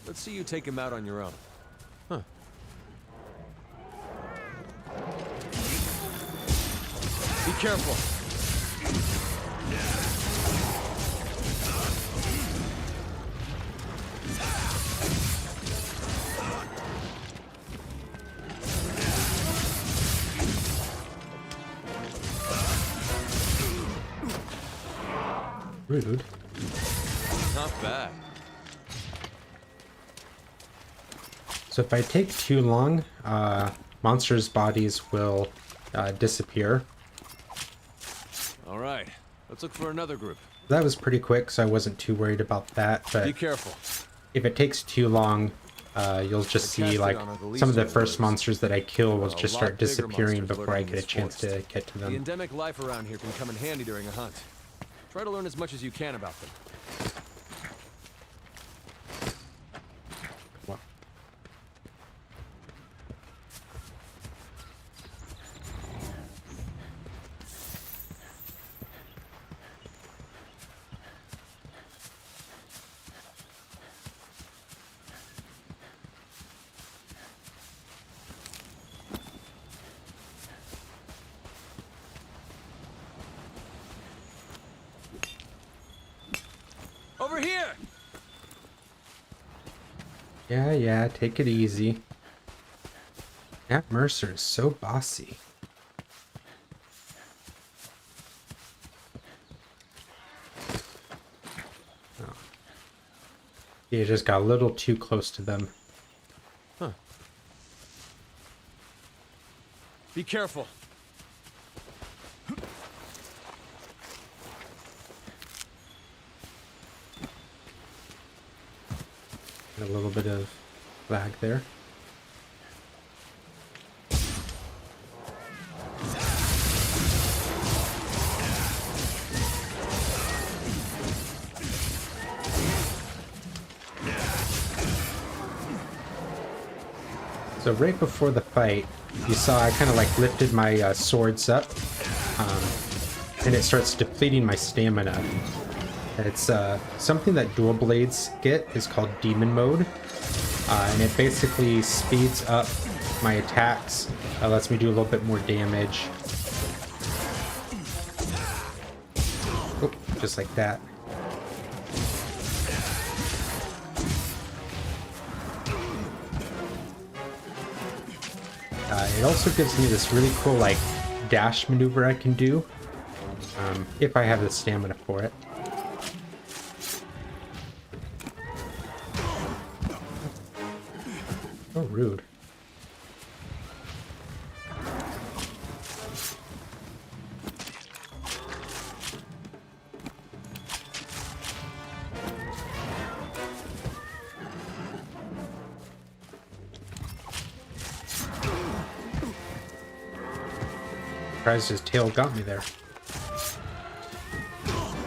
Let's see you take him out on your own. Huh. Be careful. Rude. Not bad. So if I take too long, monsters' bodies will disappear. All right, let's look for another group. That was pretty quick, so I wasn't too worried about that. Be But careful. if it takes too long, you'll just see like some of the first monsters that I kill will just start disappearing before I get a chance to get to The them. endemic life around here can come in handy during a hunt. Try to learn as much as you can about them. Wow. Over here! Yeah, take it easy. That Mercer is so bossy. Oh. You just got a little too close to them. Huh. Be careful. A little bit of lag there. So right before the fight, you saw I kind of like lifted my swords up, and it starts depleting my stamina. It's something that dual blades get is called demon mode, and it basically speeds up my attacks, lets me do a little bit more damage. Oh, just like that. It also gives me this really cool like dash maneuver I can do, if I have the stamina for it. Oh, rude. Surprised his tail got me there. Oh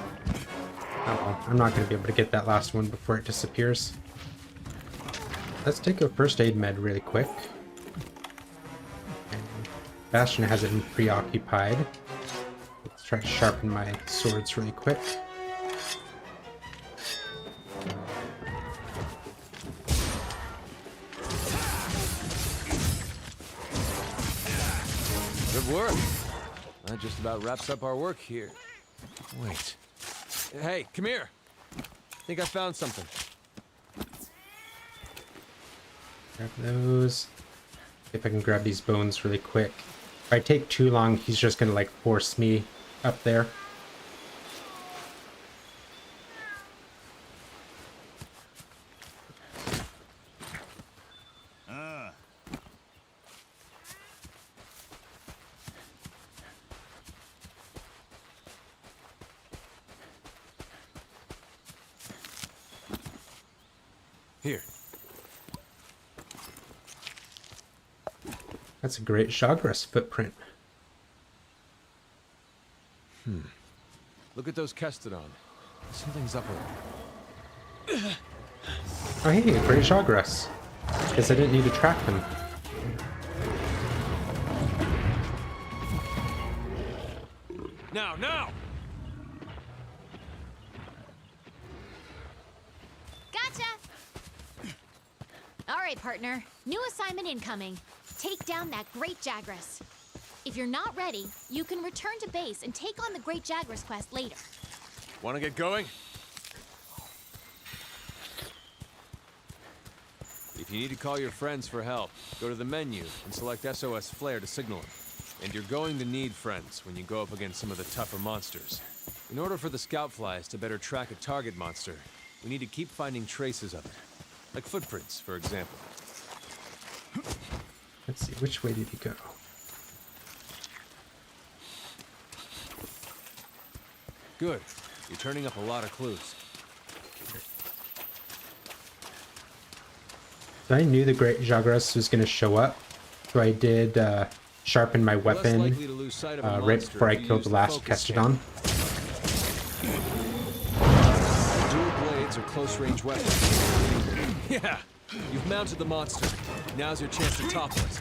well, I'm not going to be able to get that last one before it disappears. Let's take a first aid med really quick. And Bastion has it preoccupied. Let's try to sharpen my swords really quick. Good work. That just about wraps up our work here. Wait. Hey, come here. I think I found something. Grab those. See if I can grab these bones really quick. If I take too long, he's just gonna like force me up there. Here. That's a great Jagras footprint. Look at those Kestodon. Something's up with them. Oh hey, great Jagras. Guess I didn't need to track them. Now, now! Gotcha! All right, partner. New assignment incoming. Take down that Great Jagras. If you're not ready, you can return to base and take on the Great Jagras quest later. Want to get going? If you need to call your friends for help, go to the menu and select SOS Flare to signal them. And you're going to need friends when you go up against some of the tougher monsters. In order for the scout flies to better track a target monster, we need to keep finding traces of it. Like footprints, for example. Let's see, which way did he go? Good. You're turning up a lot of clues. So I knew the Great Jagras was going to show up, so I did sharpen my weapon right before I killed the last Kestodon. Dual blades are close-range weapons. Yeah! You've mounted the monster. Now's your chance to topple it.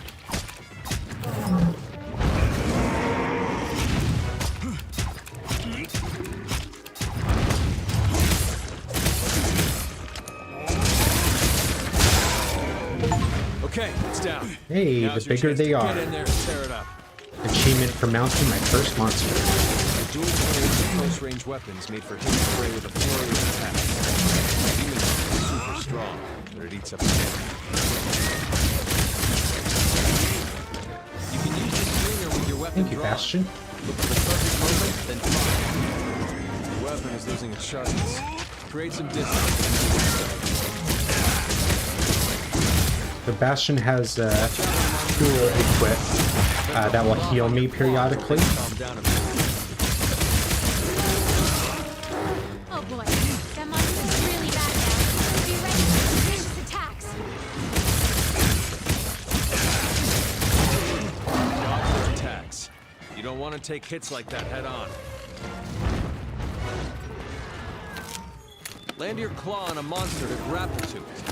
Okay, it's down. Hey, Now's the your bigger chance they to are. Get in there and tear it up. Achievement for mounting my first monster. The dual blades are close-range weapons made for hitting prey with a flurry of attacks. Demon is super strong, but it eats up stamina. You can use the slinger with your weapon Thank you, drawn. Bastion. Look for the perfect moment, then fire. Your weapon is losing its sharpness. Create some distance. The Bastion has a tool equipped that will heal me periodically. Oh boy, that monster is really bad now. Be ready for vicious attacks. Dodge those attacks. You don't want to take hits like that head on. Land your claw on a monster to grapple to it.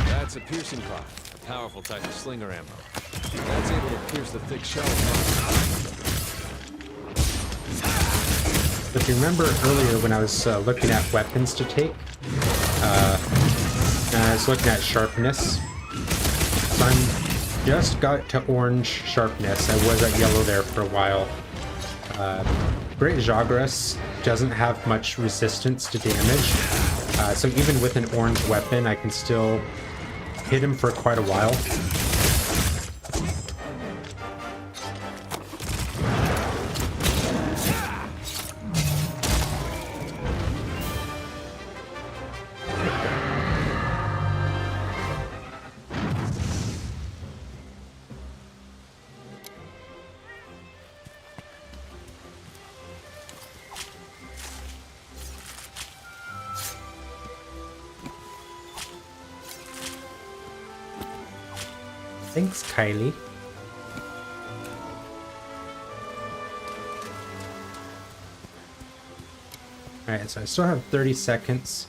That's a piercing claw, a powerful type of slinger ammo. That's able to pierce the thick shell of monsters. If you remember earlier when I was looking at weapons to take, and I was looking at sharpness. So I'm just got to orange sharpness. I was at yellow there for a while. Great Jagras doesn't have much resistance to damage, so even with an orange weapon, I can still hit him for quite a while. Thanks, Kylie. Alright, so I still have 30 seconds.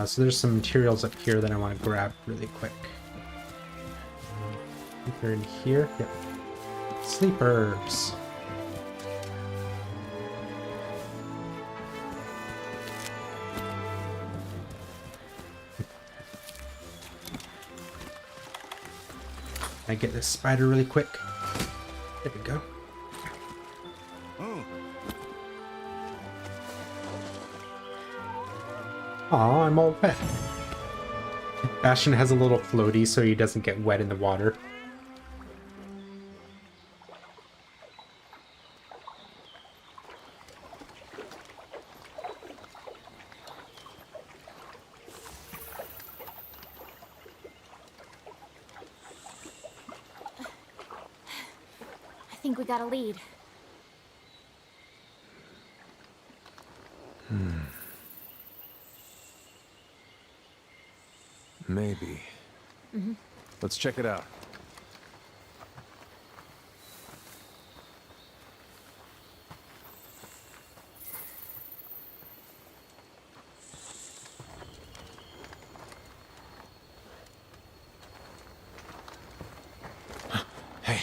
So there's some materials up here that I want to grab really quick. I think they're in here. Yep. Sleepers. I get this spider really quick. There we go. Aw, I'm all wet. Bastion has a little floaty so he doesn't get wet in the water. I think we got a lead. Maybe. Let's check it out. Hey.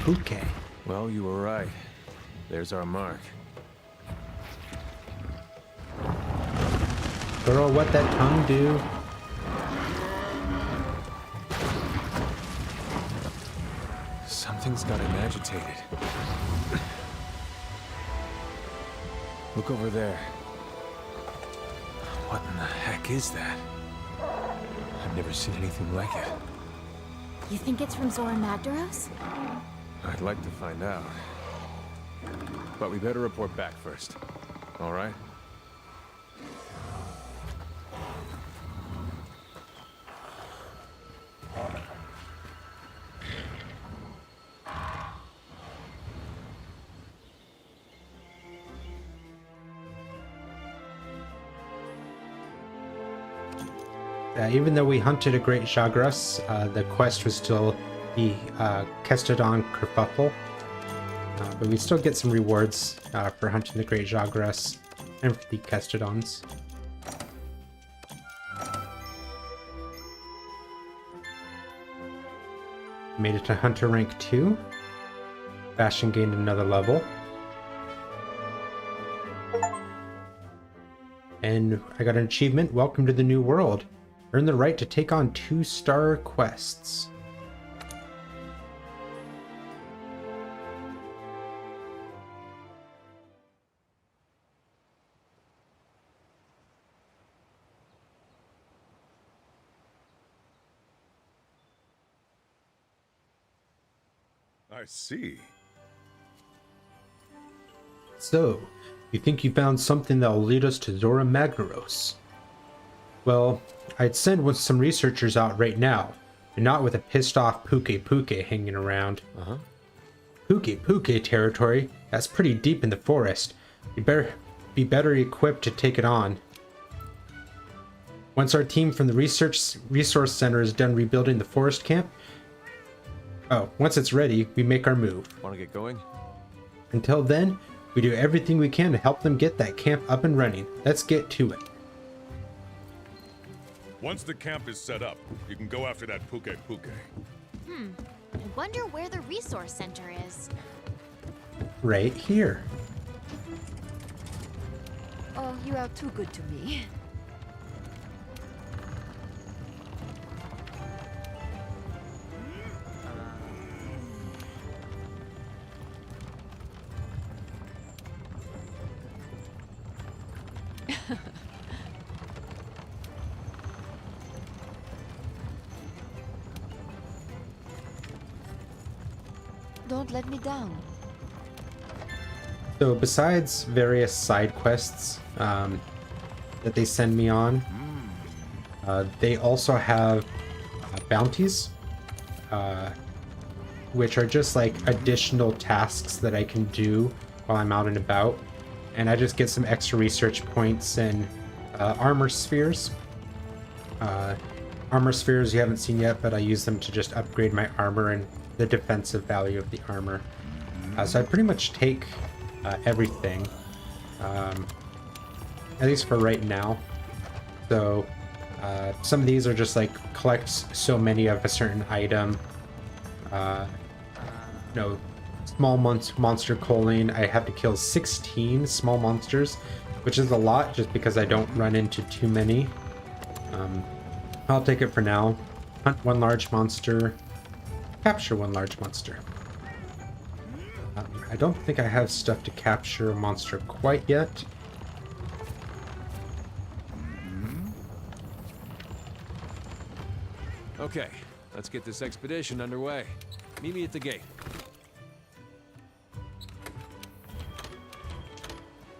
Puke. Well, you were right. There's our mark. Girl, what that tongue do? Something's got him agitated. Look over there. What in the heck is that? I've never seen anything like it. You think it's from Zora Magdaros? I'd like to find out. But we better report back first. All right? Even though we hunted a great Jagras, the quest was still the Kestodon kerfuffle. But we still get some rewards for hunting the great Jagras and for the Kestodons. Made it to Hunter rank 2. Bastion gained another level. And I got an achievement, Welcome to the New World. Earn the right to take on 2-star quests. I see. So, you think you found something that will lead us to Zora Magdaros? Well, I'd send with some researchers out right now, and not with a pissed off Puke hanging around. Puke territory, that's pretty deep in the forest. You better be better equipped to take it on. Once our team from the resource center is done rebuilding the forest camp, once it's ready, we make our move. Want to get going? Until then, we do everything we can to help them get that camp up and running. Let's get to it. Once the camp is set up, you can go after that Puke. I wonder where the resource center is. Right here. Oh, you are too good to me. Don't let me down. So besides various side quests that they send me on, they also have bounties, which are just like additional tasks that I can do while I'm out and about. And I just get some extra research points and armor spheres. Armor spheres you haven't seen yet, but I use them to just upgrade my armor and the defensive value of the armor. So I pretty much take everything, at least for right now. So some of these are just like collect so many of a certain item. Small monster culling. I have to kill 16 small monsters, which is a lot just because I don't run into too many. I'll take it for now. Hunt one large monster. Capture one large monster. I don't think I have stuff to capture a monster quite yet. Okay, let's get this expedition underway. Meet me at the gate.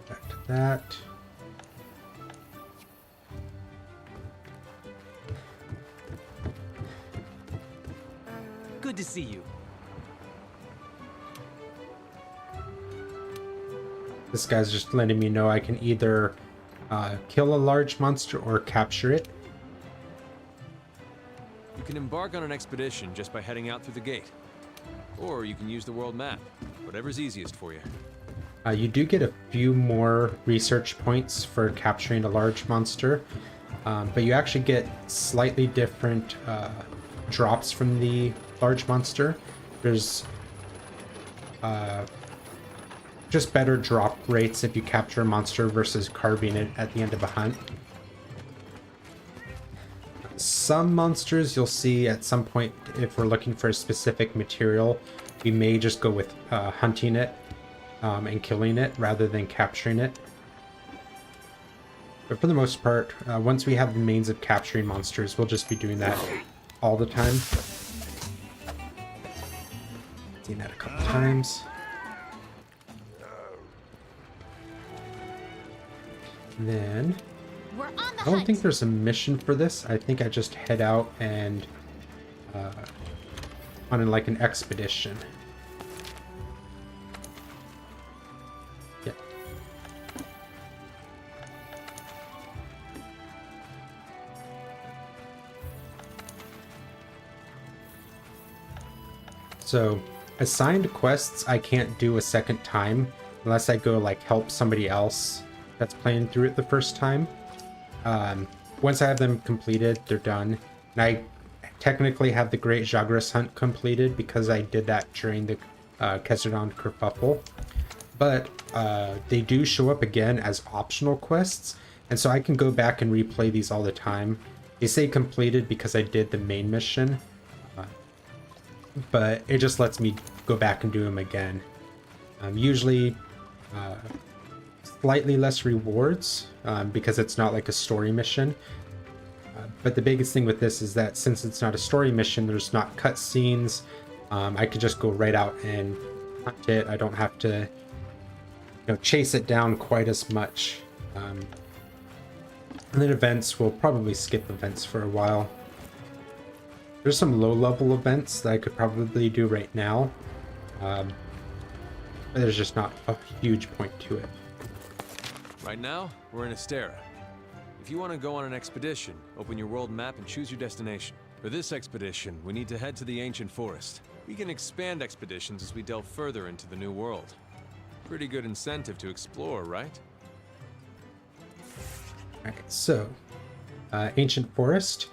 Back to that. Good to see you. This guy's just letting me know I can either kill a large monster or capture it. You can embark on an expedition just by heading out through the gate. Or you can use the world map, whatever's easiest for you. You do get a few more research points for capturing a large monster, but you actually get slightly different drops from the large monster. There's just better drop rates if you capture a monster versus carving it at the end of a hunt. Some monsters you'll see at some point, if we're looking for a specific material, we may just go with hunting it and killing it rather than capturing it. But for the most part, once we have the means of capturing monsters, we'll just be doing that all the time. Seen that a couple times. And then We're on the I don't hunt. think there's a mission for this. I think I just head out and on like an expedition. Yeah. So assigned quests I can't do a second time unless I go like help somebody else that's playing through it the first time. Once I have them completed, they're done. And I technically have the Great Jagras hunt completed because I did that during the Keserdon kerfuffle. But they do show up again as optional quests, and so I can go back and replay these all the time. They say completed because I did the main mission, but it just lets me go back and do them again. Usually slightly less rewards because it's not like a story mission. But the biggest thing with this is that since it's not a story mission, there's not cutscenes. I could just go right out and hunt it. I don't have to, chase it down quite as much. And then events, we'll probably skip events for a while. There's some low-level events that I could probably do right now. But there's just not a huge point to it. Right now, we're in Astera. If you want to go on an expedition, open your world map and choose your destination. For this expedition, we need to head to the ancient forest. We can expand expeditions as we delve further into the new world. Pretty good incentive to explore, right? Okay, so ancient forest.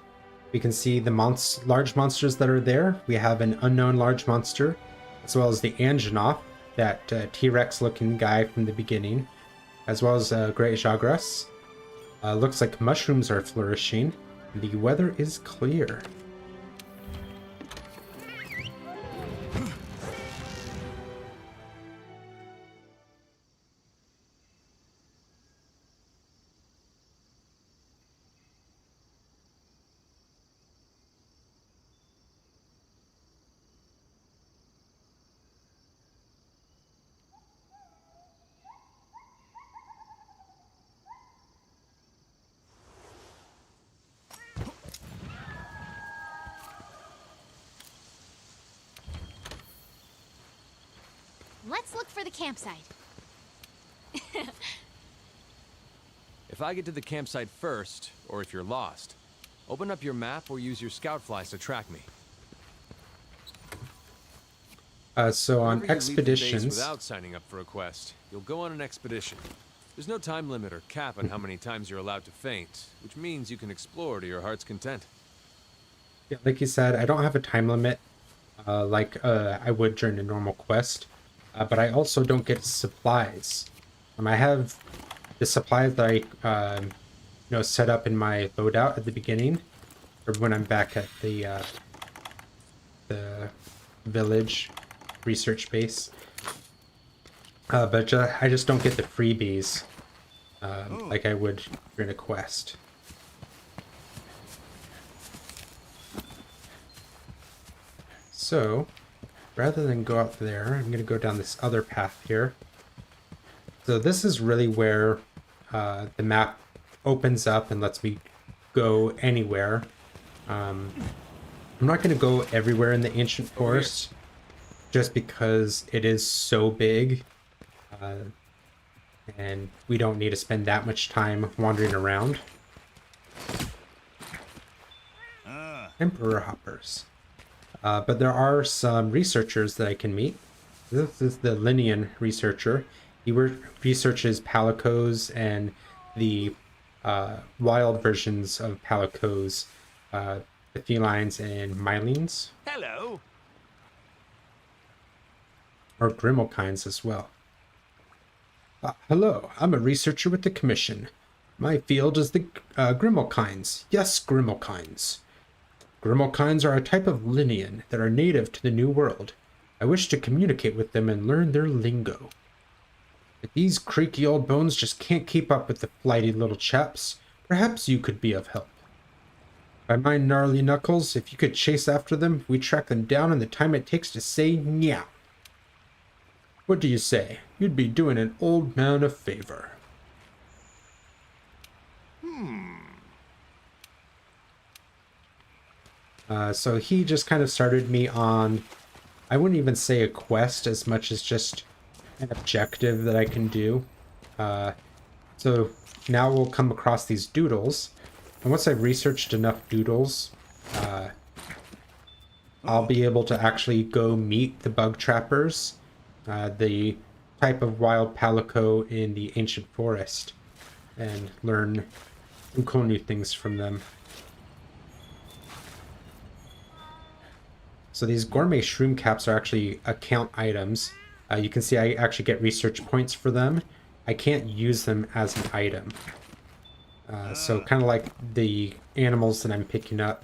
We can see the large monsters that are there. We have an unknown large monster, as well as the Anjanath, that T-Rex looking guy from the beginning, as well as Great Jagras. Looks like mushrooms are flourishing. The weather is clear. Let's look for the campsite. If I get to the campsite first, or if you're lost, open up your map or use your scout flies to track me. So on Whenever you leave the base expeditions, without signing up for a quest, you'll go on an expedition. There's no time limit or cap on how many times you're allowed to faint, which means you can explore to your heart's content. yeah, like you said, I don't have a time limit like I would during a normal quest, but I also don't get supplies. I have the supplies that I set up in my loadout at the beginning, or when I'm back at the village research base. But I just don't get the freebies like I would during a quest. So, rather than go out there, I'm going to go down this other path here. So this is really where the map opens up and lets me go anywhere. I'm not going to go everywhere in the ancient forest, just because it is so big. and we don't need to spend that much time wandering around. Emperor hoppers. But there are some researchers that I can meet. This is the Linian researcher. He researches palicos and the wild versions of palicos, the felines and mylines. Hello. Or grimalkines as well. Hello, I'm a researcher with the Commission. My field is the grimalkines. Yes, grimalkines. Grimalkines are a type of Linian that are native to the New World. I wish to communicate with them and learn their lingo. But these creaky old bones just can't keep up with the flighty little chaps. Perhaps you could be of help. By my gnarly knuckles, if you could chase after them, we track them down in the time it takes to say meow. What do you say? You'd be doing an old man a favor. So he just kind of started me on, I wouldn't even say a quest as much as just an objective that I can do. So now we'll come across these doodles. And once I've researched enough doodles, I'll be able to actually go meet the bug trappers, the type of wild palico in the ancient forest, and learn some cool new things from them. So these gourmet shroom caps are actually account items. You can see I actually get research points for them. I can't use them as an item. So kind of like the animals that I'm picking up.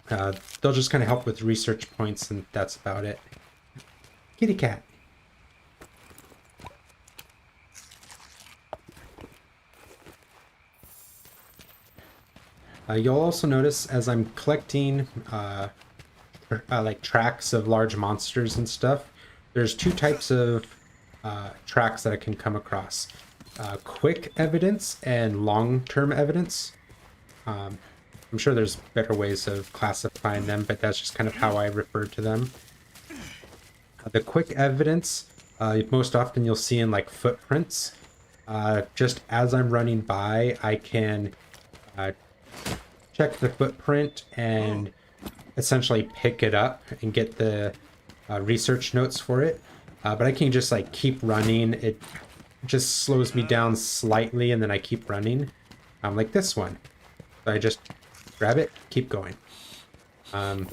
They'll just kind of help with research points, and that's about it. Kitty cat. You'll also notice as I'm collecting like tracks of large monsters and stuff, there's two types of tracks that I can come across. Quick evidence and long-term evidence. I'm sure there's better ways of classifying them, but that's just kind of how I refer to them. The quick evidence, most often you'll see in like footprints. Just as I'm running by, I can check the footprint and essentially pick it up and get the research notes for it. But I can just like keep running. It just slows me down slightly, and then I keep running. Like this one. So I just grab it, keep going. And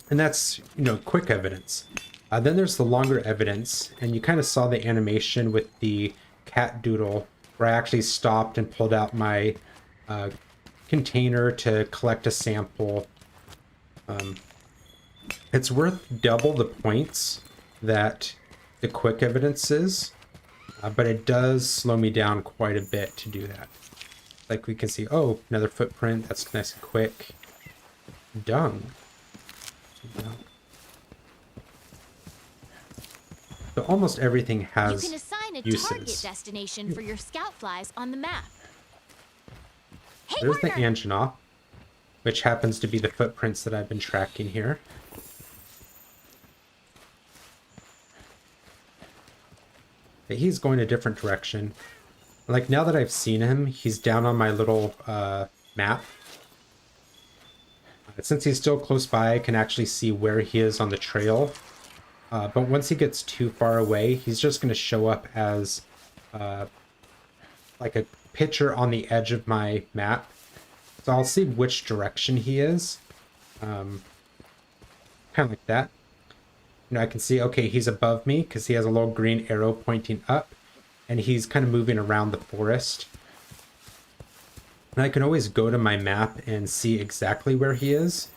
that's, quick evidence. Then there's the longer evidence, and you kind of saw the animation with the cat doodle where I actually stopped and pulled out my container to collect a sample. It's worth double the points that the quick evidence is, but it does slow me down quite a bit to do that. Like we can see, oh, another footprint, that's nice and quick. Dung. So almost everything has You can assign a uses. target destination for your scout flies on the map. Hey, There's the partner! angina, which happens to be the footprints that I've been tracking here. But he's going a different direction. Like, now that I've seen him, he's down on my little map. Since he's still close by, I can actually see where he is on the trail. But once he gets too far away, he's just going to show up as like a picture on the edge of my map. So I'll see which direction he is. Kind of like that. I can see, okay, he's above me because he has a little green arrow pointing up. And he's kind of moving around the forest. And I can always go to my map and see exactly where he is.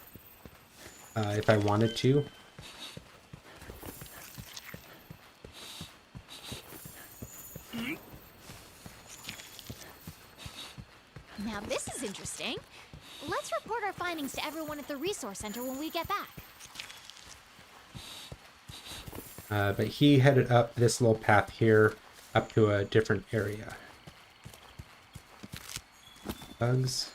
If I wanted to. Now this is interesting. Let's report our findings to everyone at the resource center when we get back. But he headed up this little path here, up to a different area. Bugs.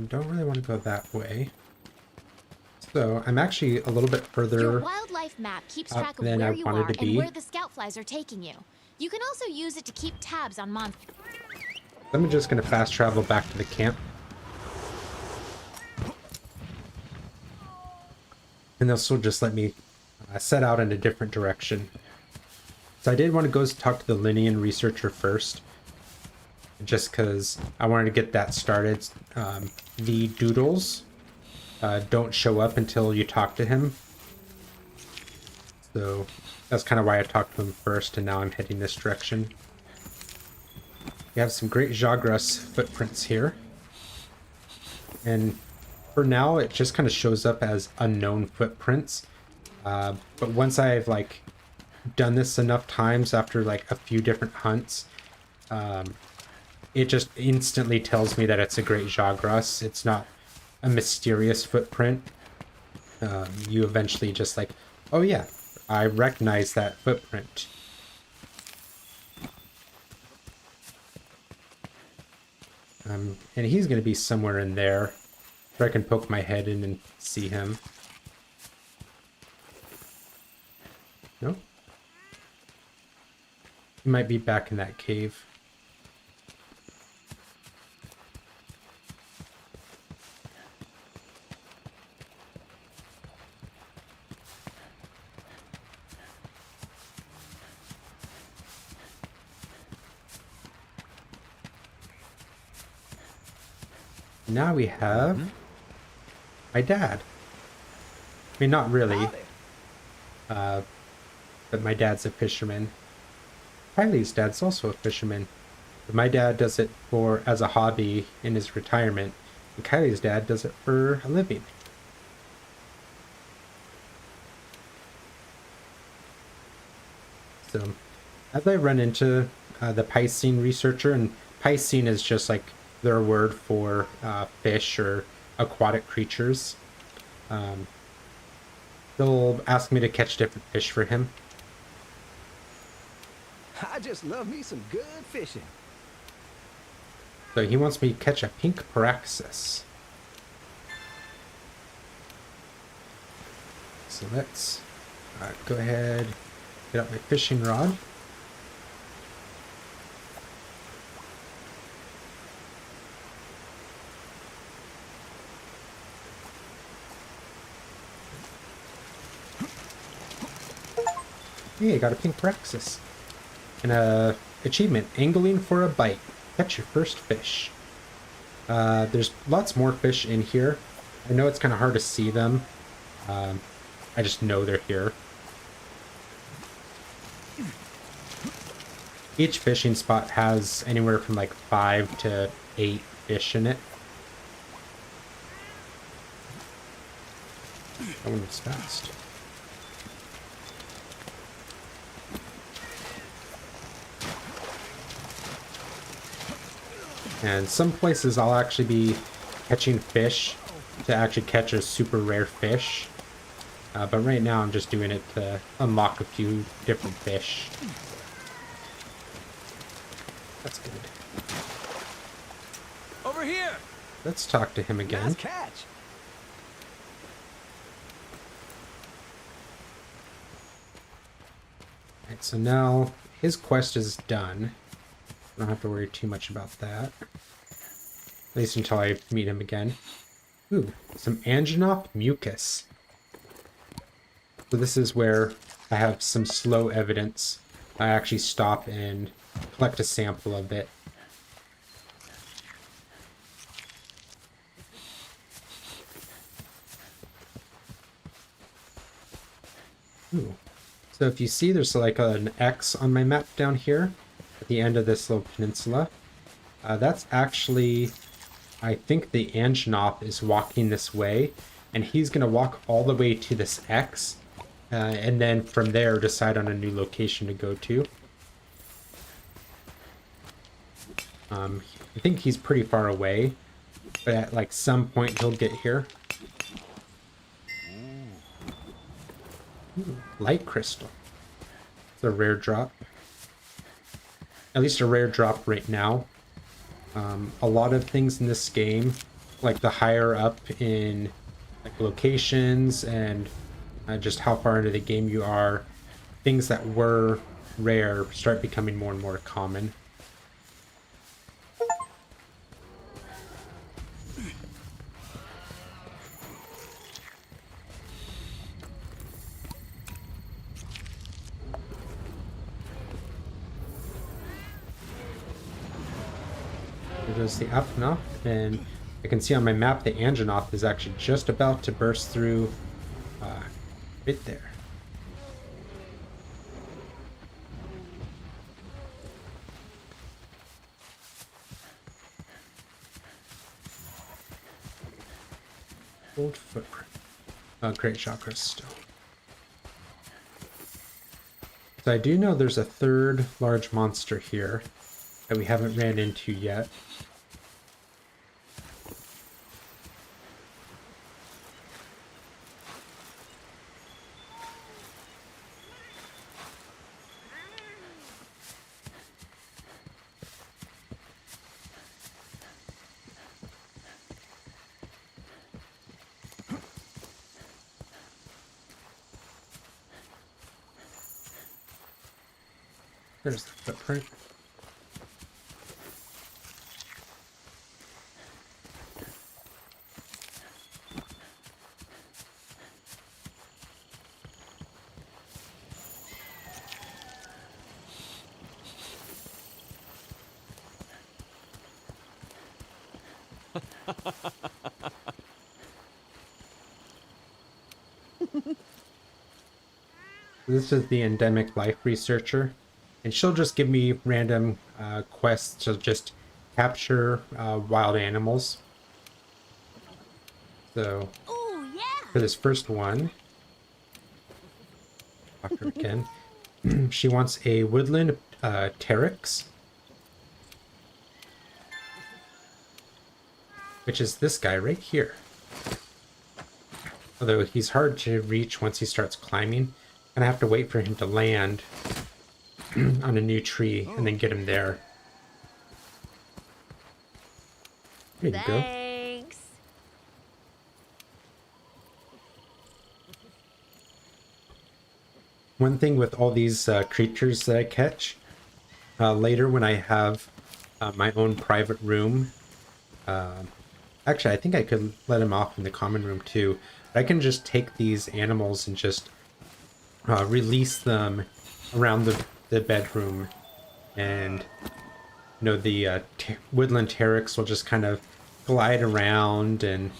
Don't really want to go that way. So I'm actually a little bit Your further wildlife map keeps up track of than where I you wanted are to and be. where the scout flies are taking you. You can also use it to keep tabs on monsters. I'm just going to fast travel back to the camp. And this will just let me set out in a different direction. So I did want to go talk to the Linnean researcher first, just because I wanted to get that started. The doodles don't show up until you talk to him. So that's kind of why I talked to him first, and now I'm heading this direction. We have some great Jagras footprints here. And for now, it just kind of shows up as unknown footprints. But once I've like done this enough times after like a few different hunts, it just instantly tells me that it's a great Jagras. It's not a mysterious footprint. You eventually just like, oh yeah, I recognize that footprint. And he's going to be somewhere in there, where I can poke my head in and see him. No? He might be back in that cave. Now we have my dad. I mean, not really. But my dad's a fisherman. Kylie's dad's also a fisherman. But my dad does it as a hobby in his retirement. And Kylie's dad does it for a living. So, as I run into the Piscine researcher, and Piscine is just like their word for fish or aquatic creatures. They'll ask me to catch different fish for him. I just love me some good fishing. So he wants me to catch a pink paraxis. So let's go ahead, get out my fishing rod. Hey, I got a pink paraxis. And a achievement, angling for a bite. Catch your first fish. There's lots more fish in here. I know it's kind of hard to see them. I just know they're here. Each fishing spot has anywhere from like 5 to 8 fish in it. That one was fast. And some places I'll actually be catching fish to actually catch a super rare fish. But right now I'm just doing it to unlock a few different fish. That's good. Over here. Let's talk to him again. Nice catch. Alright, so now his quest is done. I don't have to worry too much about that. At least until I meet him again. Ooh, some Anjanoth mucus. So this is where I have some slow evidence. I actually stop and collect a sample of it. Ooh. So if you see, there's like an X on my map down here at the end of this little peninsula. That's actually, I think the Anjanoth is walking this way, and he's going to walk all the way to this X, and then from there decide on a new location to go to. I think he's pretty far away, but at like some point he'll get here. Ooh, light crystal. It's a rare drop. At least a rare drop right now. A lot of things in this game like the higher up in like locations and just how far into the game you are, things that were rare start becoming more and more common. There goes the Apnoth, and I can see on my map the Anjanath is actually just about to burst through right there. Old footprint. Great chakra still. So I do know there's a third large monster here that we haven't ran into yet. There's the footprint. This is the endemic life researcher, and she'll just give me random quests to just capture wild animals. So Ooh, yeah. for this first one, talk to her again. She wants a woodland pteryx, which is this guy right here. Although he's hard to reach once he starts climbing, and I have to wait for him to land on a new tree and then get him there. There you go. Thanks. One thing with all these creatures that I catch, later when I have my own private room, actually I think I could let him off in the common room too. I can just take these animals and just release them around the bedroom, and you know the woodland pteryx will just kind of glide around, and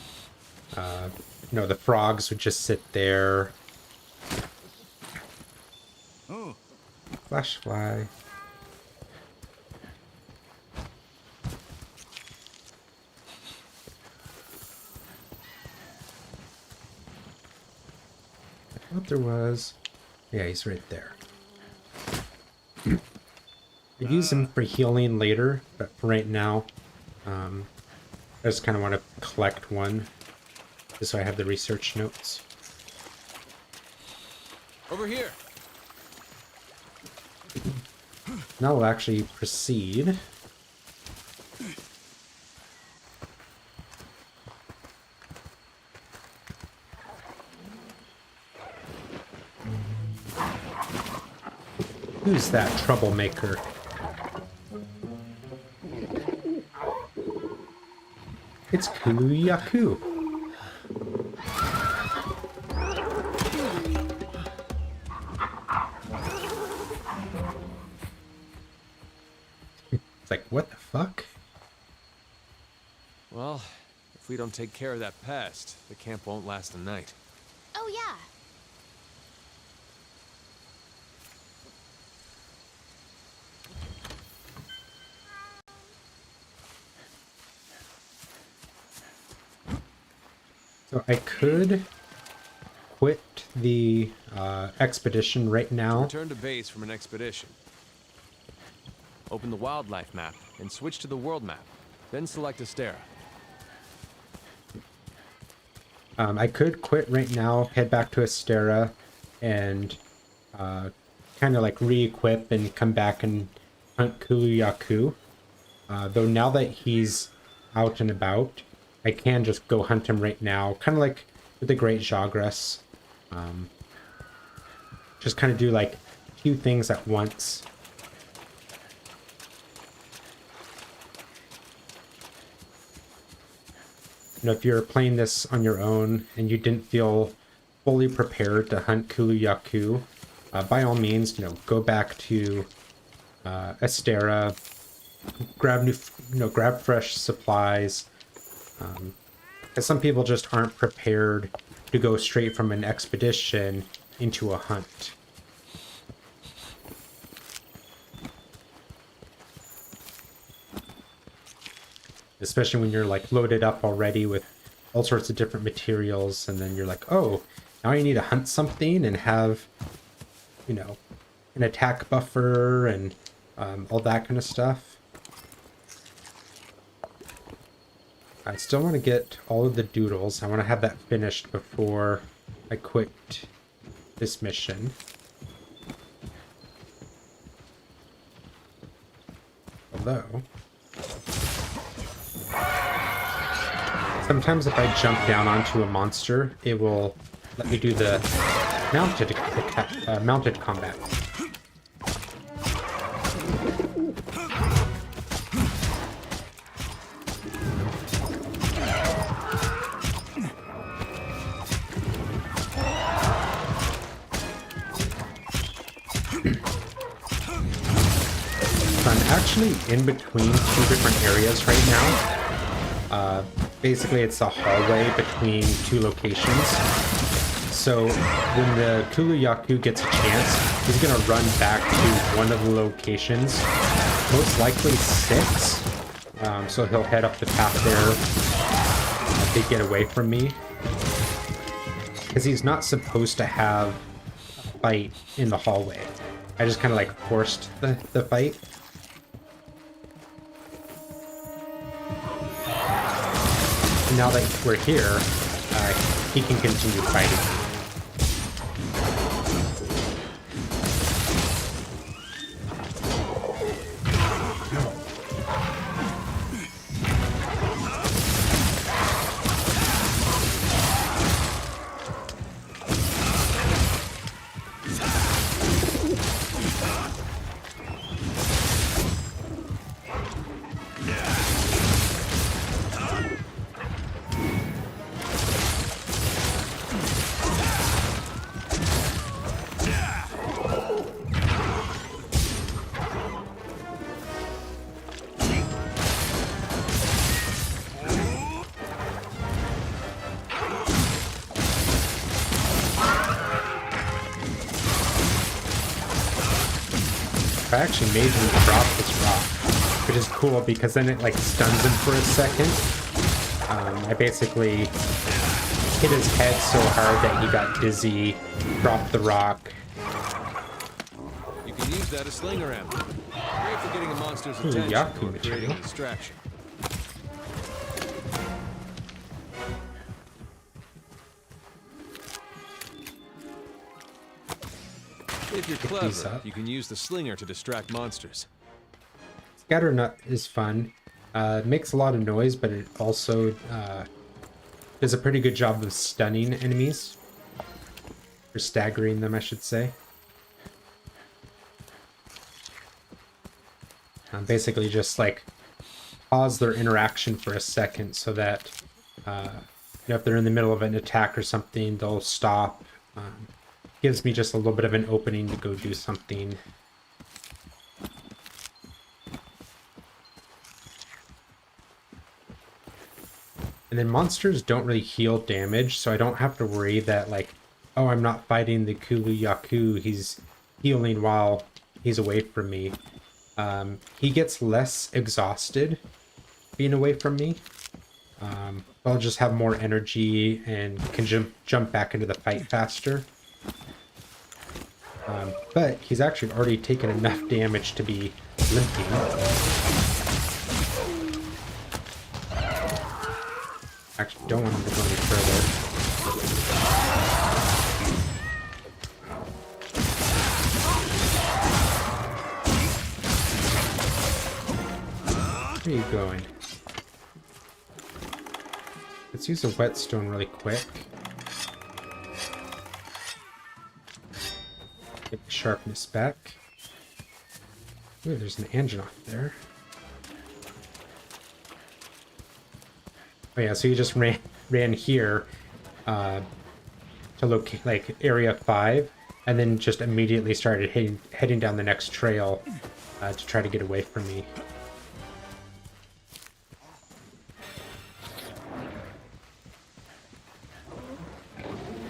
you know the frogs would just sit there. Flash fly. I thought there was. Yeah, he's right there. I use him for healing later, but for right now, I just kind of want to collect one, just so I have the research notes. Over here. Now we'll actually proceed. Who's that troublemaker? It's Kuluyaku. It's like, what the fuck? Well, if we don't take care of that pest, the camp won't last a night. Oh, yeah. So I could quit the expedition right now. Return to base from an expedition. Open the wildlife map and switch to the world map. Then select Astera. I could quit right now, head back to Astera, and kind of like re-equip and come back and hunt Kuluyaku. Though now that he's out and about, I can just go hunt him right now, kind of like with the Great Jagras. Just kind of do like a few things at once. You know, if you're playing this on your own and you didn't feel fully prepared to hunt Kulu Yaku, by all means, you know, go back to Astera, grab fresh supplies. Because some people just aren't prepared to go straight from an expedition into a hunt. Especially when you're like loaded up already with all sorts of different materials, and then you're like, oh, now I need to hunt something and have, you know, an attack buffer and all that kind of stuff. I still want to get all of the doodles. I want to have that finished before I quit this mission. Although, sometimes if I jump down onto a monster, it will let me do the mounted combat. I'm actually in between two different areas right now. Basically, it's a hallway between two locations. So when the Kulu Yaku gets a chance, he's going to run back to one of the locations, most likely 6. So he'll head up the path there to get away from me. Because he's not supposed to have a fight in the hallway. I just kind of like forced the fight. Now that we're here, he can continue fighting. I actually made him drop this rock, which is cool because then it like stuns him for a second. I basically hit his head so hard that he got dizzy, dropped the rock. You can use that as slinger ammo. Great for getting a monster's attention or creating a distraction. If you're clever, you can use the slinger to distract monsters. Scatter nut is fun. It makes a lot of noise, but it also does a pretty good job of stunning enemies. Or staggering them, I should say. Basically just like pause their interaction for a second so that you know, if they're in the middle of an attack or something, they'll stop. Gives me just a little bit of an opening to go do something. And then monsters don't really heal damage, so I don't have to worry that like, oh, I'm not fighting the Kulu Yaku, he's healing while he's away from me. He gets less exhausted being away from me. I'll just have more energy and can jump back into the fight faster. But he's actually already taken enough damage to be limping. Actually, don't want him to go any further. Where are you going? let's use a whetstone really quick. Get the sharpness back. Ooh, there's an engine off there. Oh yeah, so you just ran here to locate like area 5, and then just immediately started heading down the next trail to try to get away from me.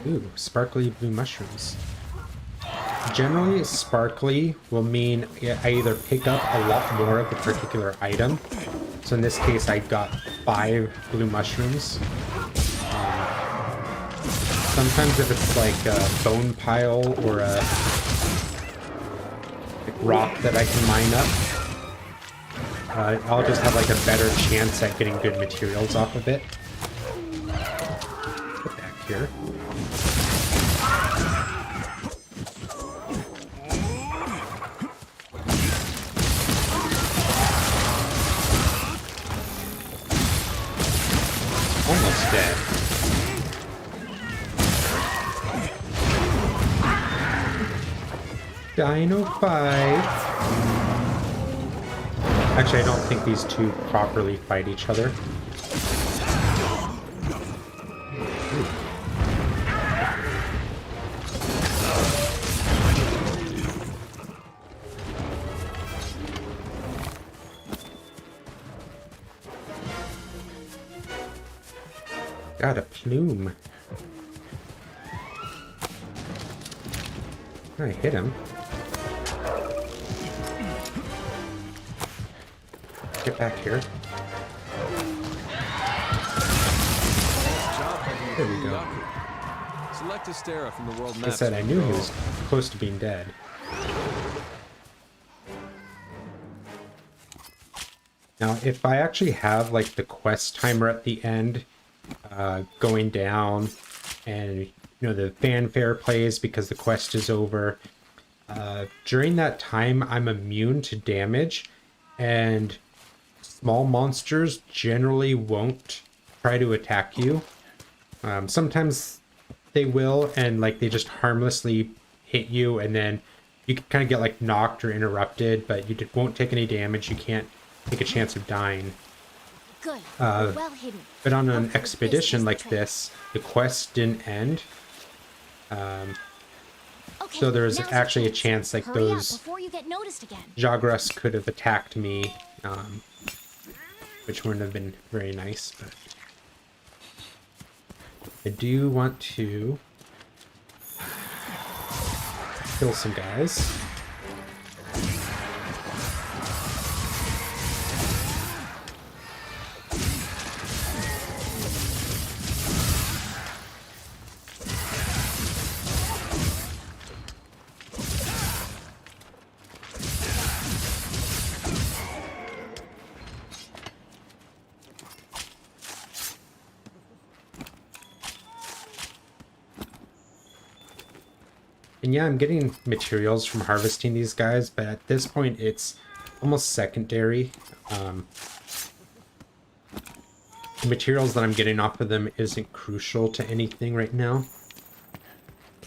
Ooh, sparkly blue mushrooms. Generally, sparkly will mean I either pick up a lot more of a particular item. So in this case, I got 5 blue mushrooms. Sometimes if it's like a bone pile or a rock that I can mine up, I'll just have like a better chance at getting good materials off of it. Put back here. Almost dead. Dino fight. Actually, I don't think these two properly fight each other. Got a plume. I hit him. Get back here. There we go. Select Astera from the world map. Like I said, I knew he was close to being dead. Now, if I actually have like the quest timer at the end going down, and you know the fanfare plays because the quest is over, during that time I'm immune to damage, and small monsters generally won't try to attack you. Sometimes they will, and like they just harmlessly hit you, and then you can kind of get like knocked or interrupted, but you won't take any damage. You can't take a chance of dying. Good. Well hidden. But on an expedition like this, the quest didn't end. Okay, So there's now's actually a your chance like Hurry up those before you get noticed again. Jagras could have attacked me, which wouldn't have been very nice, but I do want to kill some guys. And yeah, I'm getting materials from harvesting these guys, but at this point it's almost secondary. The materials that I'm getting off of them isn't crucial to anything right now.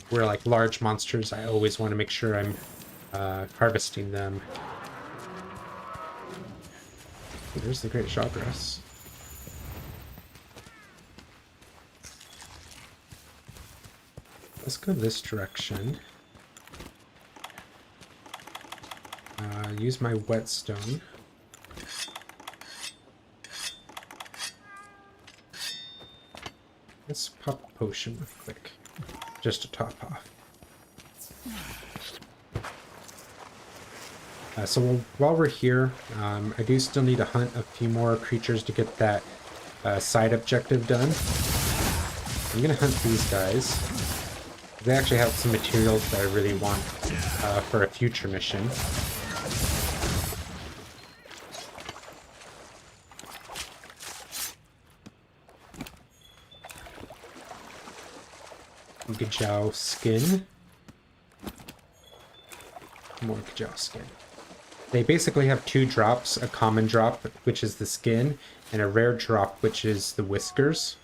Where like large monsters, I always want to make sure I'm harvesting them. There's the Great Jagras. Let's go this direction. Use my whetstone. Let's pop a potion real quick, just to top off. So while we're here, I do still need to hunt a few more creatures to get that side objective done. I'm gonna hunt these guys. They actually have some materials that I really want for a future mission. Gajao skin. More Gajao skin. They basically have 2 drops, a common drop, which is the skin, and a rare drop, which is the whiskers.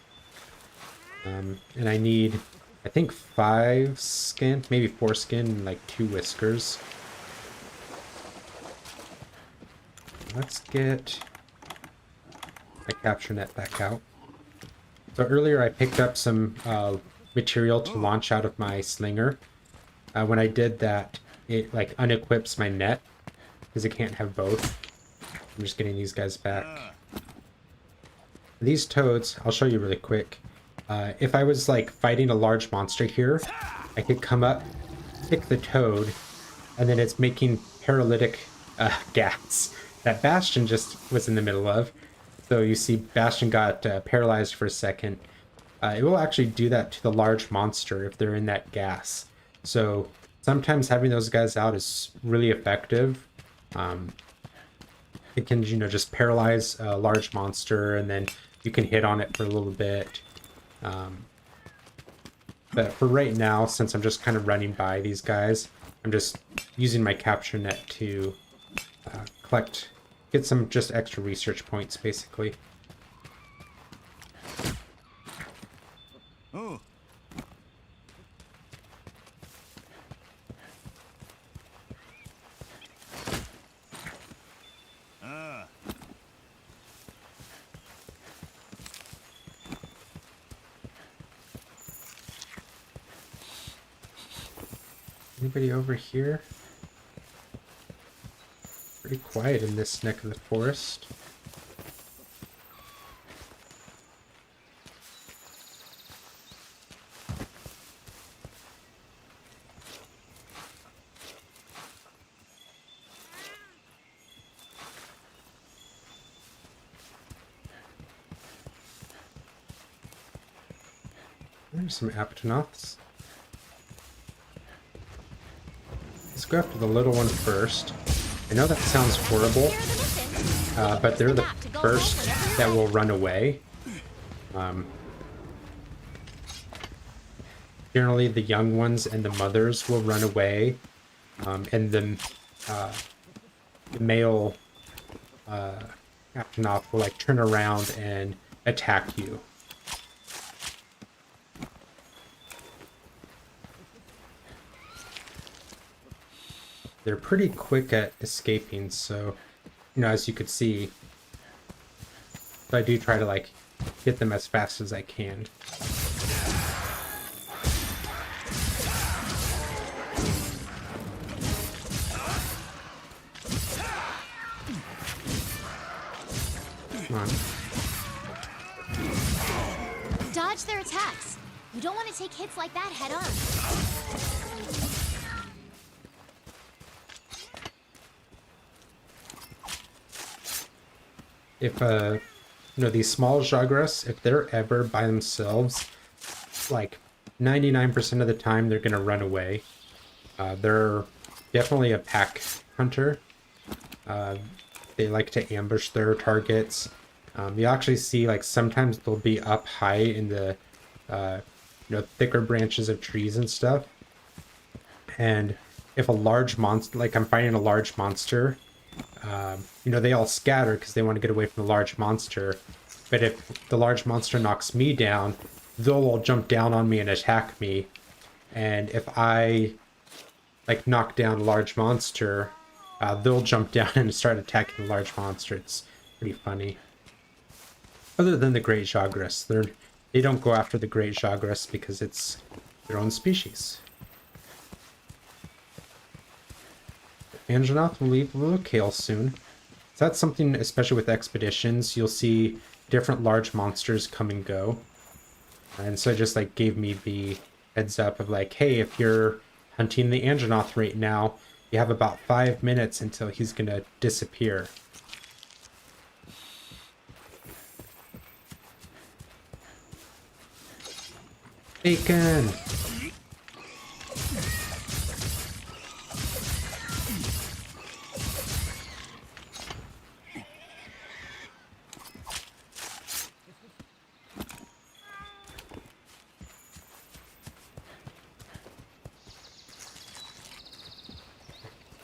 And I need, I think 5 skin, maybe 4 skin, and like 2 whiskers. Let's get my capture net back out. So earlier I picked up some material to launch out of my slinger. When I did that, it like unequips my net because it can't have both. I'm just getting these guys back. These toads, I'll show you really quick. If I was like fighting a large monster here, I could come up, pick the toad, and then it's making paralytic gas that Bastion just was in the middle of. So you see Bastion got paralyzed for a second. It will actually do that to the large monster if they're in that gas. So sometimes having those guys out is really effective. It can, you know, just paralyze a large monster, and then you can hit on it for a little bit. But for right now, since I'm just kind of running by these guys, I'm just using my capture net to get some just extra research points, basically. Oh. Anybody over here? Pretty quiet in this neck of the forest. There's some apatonoths. Let's go after the little one first. I know that sounds horrible, but they're the first that will run away. Generally, the young ones and the mothers will run away, and the male apatonoth will like turn around and attack you. They're pretty quick at escaping, so, you know, as you could see, I do try to, like, get them as fast as I can. Come on. Dodge their attacks. You don't want to take hits like that head on. If, you know, these small Jagras, if they're ever by themselves, like 99% of the time they're going to run away. They're definitely a pack hunter. They like to ambush their targets. You actually see, like, sometimes they'll be up high in the, you know, thicker branches of trees and stuff. And if a large monster, like I'm fighting a large monster, you know, they all scatter because they want to get away from the large monster. But if the large monster knocks me down, they'll all jump down on me and attack me. And if I, like, knock down a large monster, they'll jump down and start attacking the large monster. It's pretty funny. Other than the Great Jagras, they don't go after the Great Jagras because it's their own species. Anjanath will leave Locale soon. So that's something, especially with expeditions, you'll see different large monsters come and go. And so it just like gave me the heads up of like, hey, if you're hunting the Anjanath right now, you have about 5 minutes until he's gonna disappear. Bacon!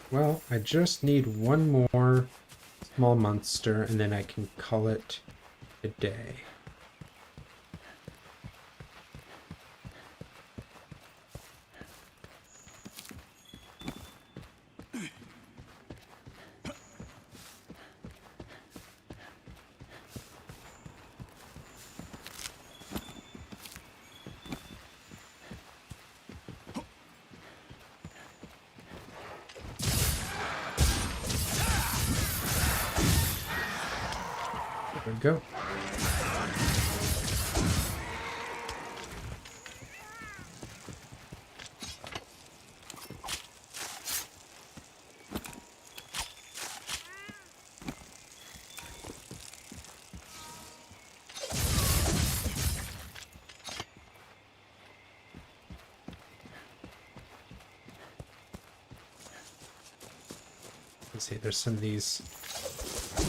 Well, I just need one more small monster and then I can call it a day. There we go. Let's see, there's some of these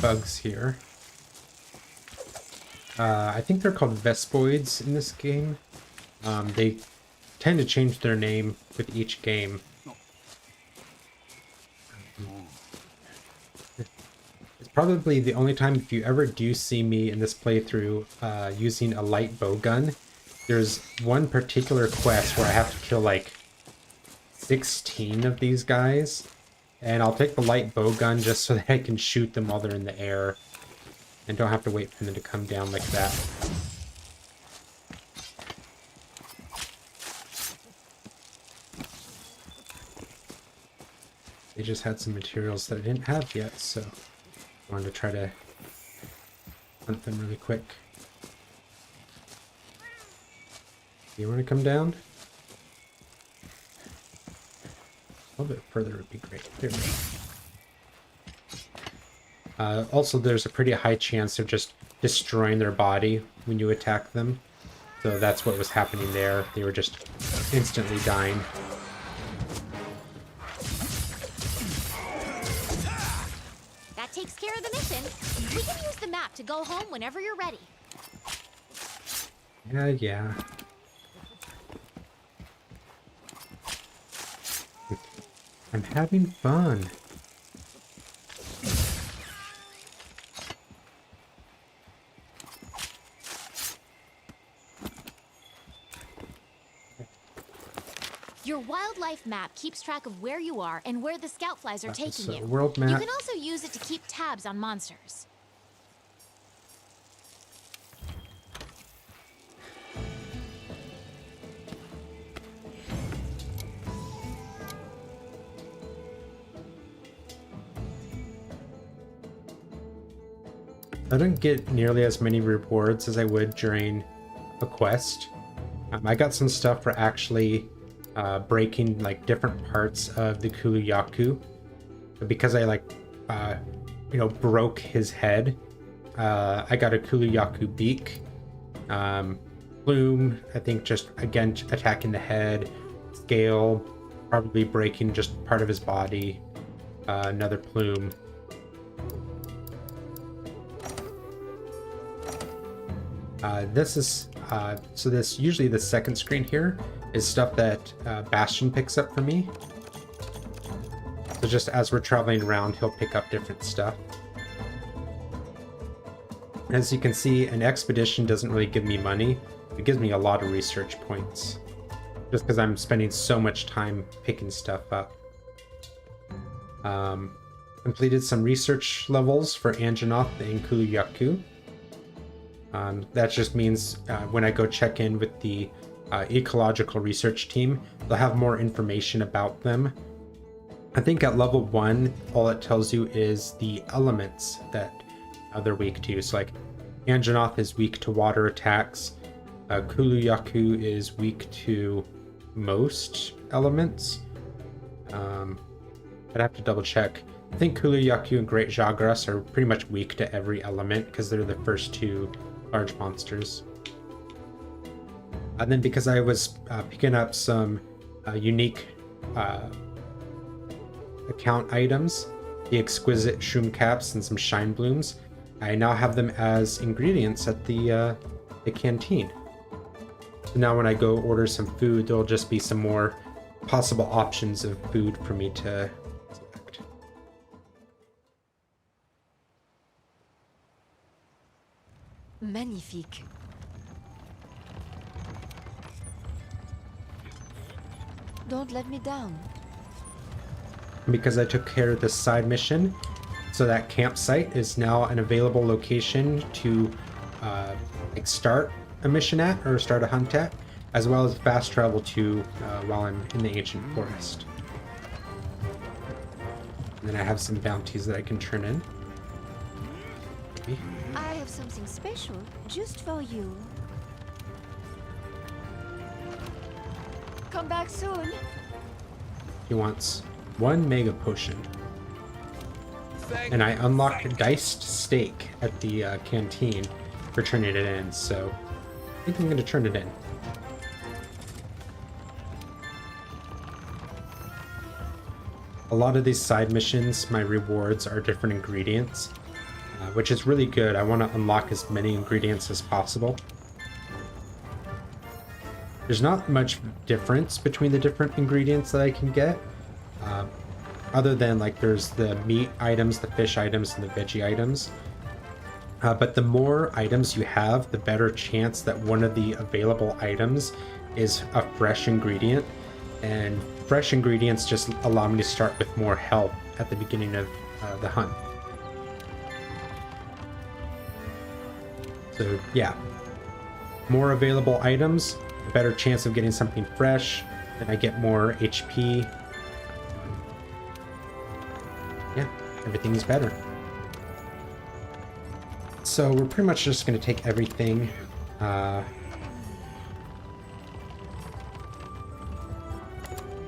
bugs here. I think they're called Vespoids in this game. They tend to change their name with each game. It's probably the only time, if you ever do see me in this playthrough using a light bow gun. There's one particular quest where I have to kill like 16 of these guys. And I'll take the light bow gun just so that I can shoot them while they're in the air. And don't have to wait for them to come down like that. They just had some materials that I didn't have yet, so I wanted to try to hunt them really quick. You want to come down? A little bit further would be great. There we go. Also, there's a pretty high chance of just destroying their body when you attack them. So that's what was happening there. They were just instantly dying. That takes care of the mission. We can use the map to go home whenever you're ready. Yeah. I'm having fun. Your wildlife map keeps track of where you are and where the scout flies are taking you. World map. You can also use it to keep tabs on monsters. I don't get nearly as many rewards as I would during a quest. I got some stuff for actually breaking like different parts of the Kuluyaku. But because I broke his head, I got a Kuluyaku beak. Plume, I think just again attacking the head. Scale, probably breaking just part of his body. Another plume. This usually the second screen here is stuff that Bastion picks up for me. So just as we're traveling around, he'll pick up different stuff. As you can see, an expedition doesn't really give me money. It gives me a lot of research points. Just because I'm spending so much time picking stuff up. Completed some research levels for Anjanath and Kuluyaku. That just means when I go check in with the ecological research team, they'll have more information about them. I think at level 1, all it tells you is the elements that they're weak to. So like Anjanath is weak to water attacks. Kuluyaku is weak to most elements. I'd have to double check. I think Kuluyaku and Great Jagras are pretty much weak to every element because they're the first two large monsters. And then because I was picking up some unique account items, the exquisite shroom caps and some shine blooms, I now have them as ingredients at the canteen. So now when I go order some food, there'll just be some more possible options of food for me to select. Magnifique. Don't let me down. Because I took care of this side mission, so that campsite is now an available location to start a mission at or start a hunt at, as well as fast travel to while I'm in the ancient forest. And then I have some bounties that I can turn in. Maybe. I have something special just for you. Come back soon. He wants 1 mega potion. And I unlocked a diced steak at the canteen for turning it in, so I think I'm going to turn it in. A lot of these side missions, my rewards are different ingredients, which is really good. I want to unlock as many ingredients as possible. There's not much difference between the different ingredients that I can get, other than like there's the meat items, the fish items, and the veggie items. But the more items you have, the better chance that one of the available items is a fresh ingredient. And fresh ingredients just allow me to start with more health at the beginning of the hunt. So yeah, more available items, a better chance of getting something fresh, and I get more HP. Yeah, everything's better. So we're pretty much just going to take everything.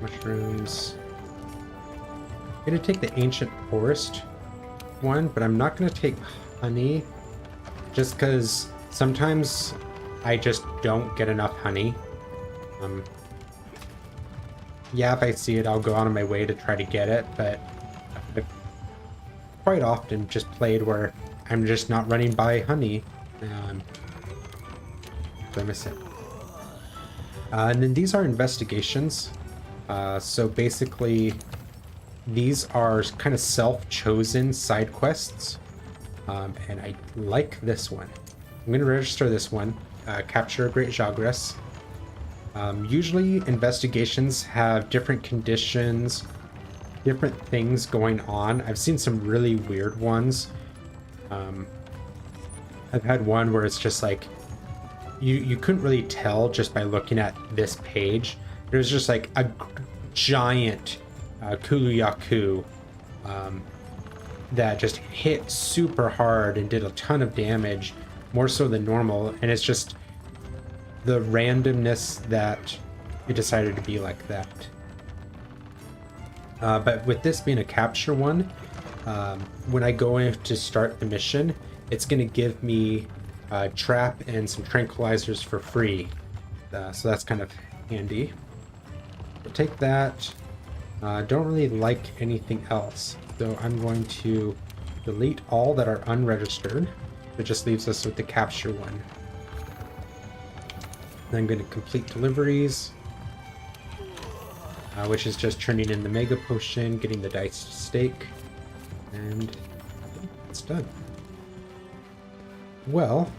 Mushrooms. I'm going to take the ancient forest one, but I'm not going to take honey, just because sometimes I just don't get enough honey. Yeah, if I see it, I'll go out of my way to try to get it, but I've quite often just played where I'm just not running by honey. So I miss it. And then these are investigations. So basically, these are kind of self-chosen side quests. And I like this one. I'm going to register this one. Capture a Great Jagras. Usually investigations have different conditions, different things going on. I've seen some really weird ones. I've had one where it's just like you couldn't really tell just by looking at this page. There's just like a giant Kuluyaku that just hit super hard and did a ton of damage, more so than normal, and it's just the randomness that it decided to be like that. But with this being a capture one, when I go in to start the mission, it's going to give me a trap and some tranquilizers for free. So that's kind of handy. We'll take that. Don't really like anything else, so I'm going to delete all that are unregistered. It just leaves us with the capture one. Then I'm going to complete deliveries, which is just turning in the mega potion, getting the diced steak, and it's done. Well,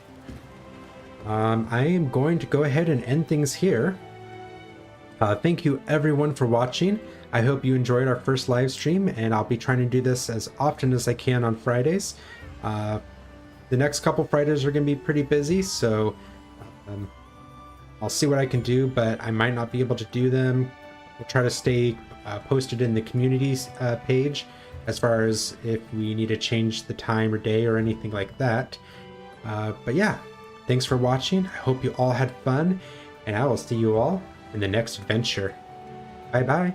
I am going to go ahead and end things here. Thank you everyone for watching. I hope you enjoyed our first live stream, and I'll be trying to do this as often as I can on Fridays. The next couple Fridays are going to be pretty busy, so I'll see what I can do, but I might not be able to do them. We'll try to stay posted in the communities page as far as if we need to change the time or day or anything like that. But yeah, thanks for watching. I hope you all had fun, and I will see you all in the next adventure. Bye bye.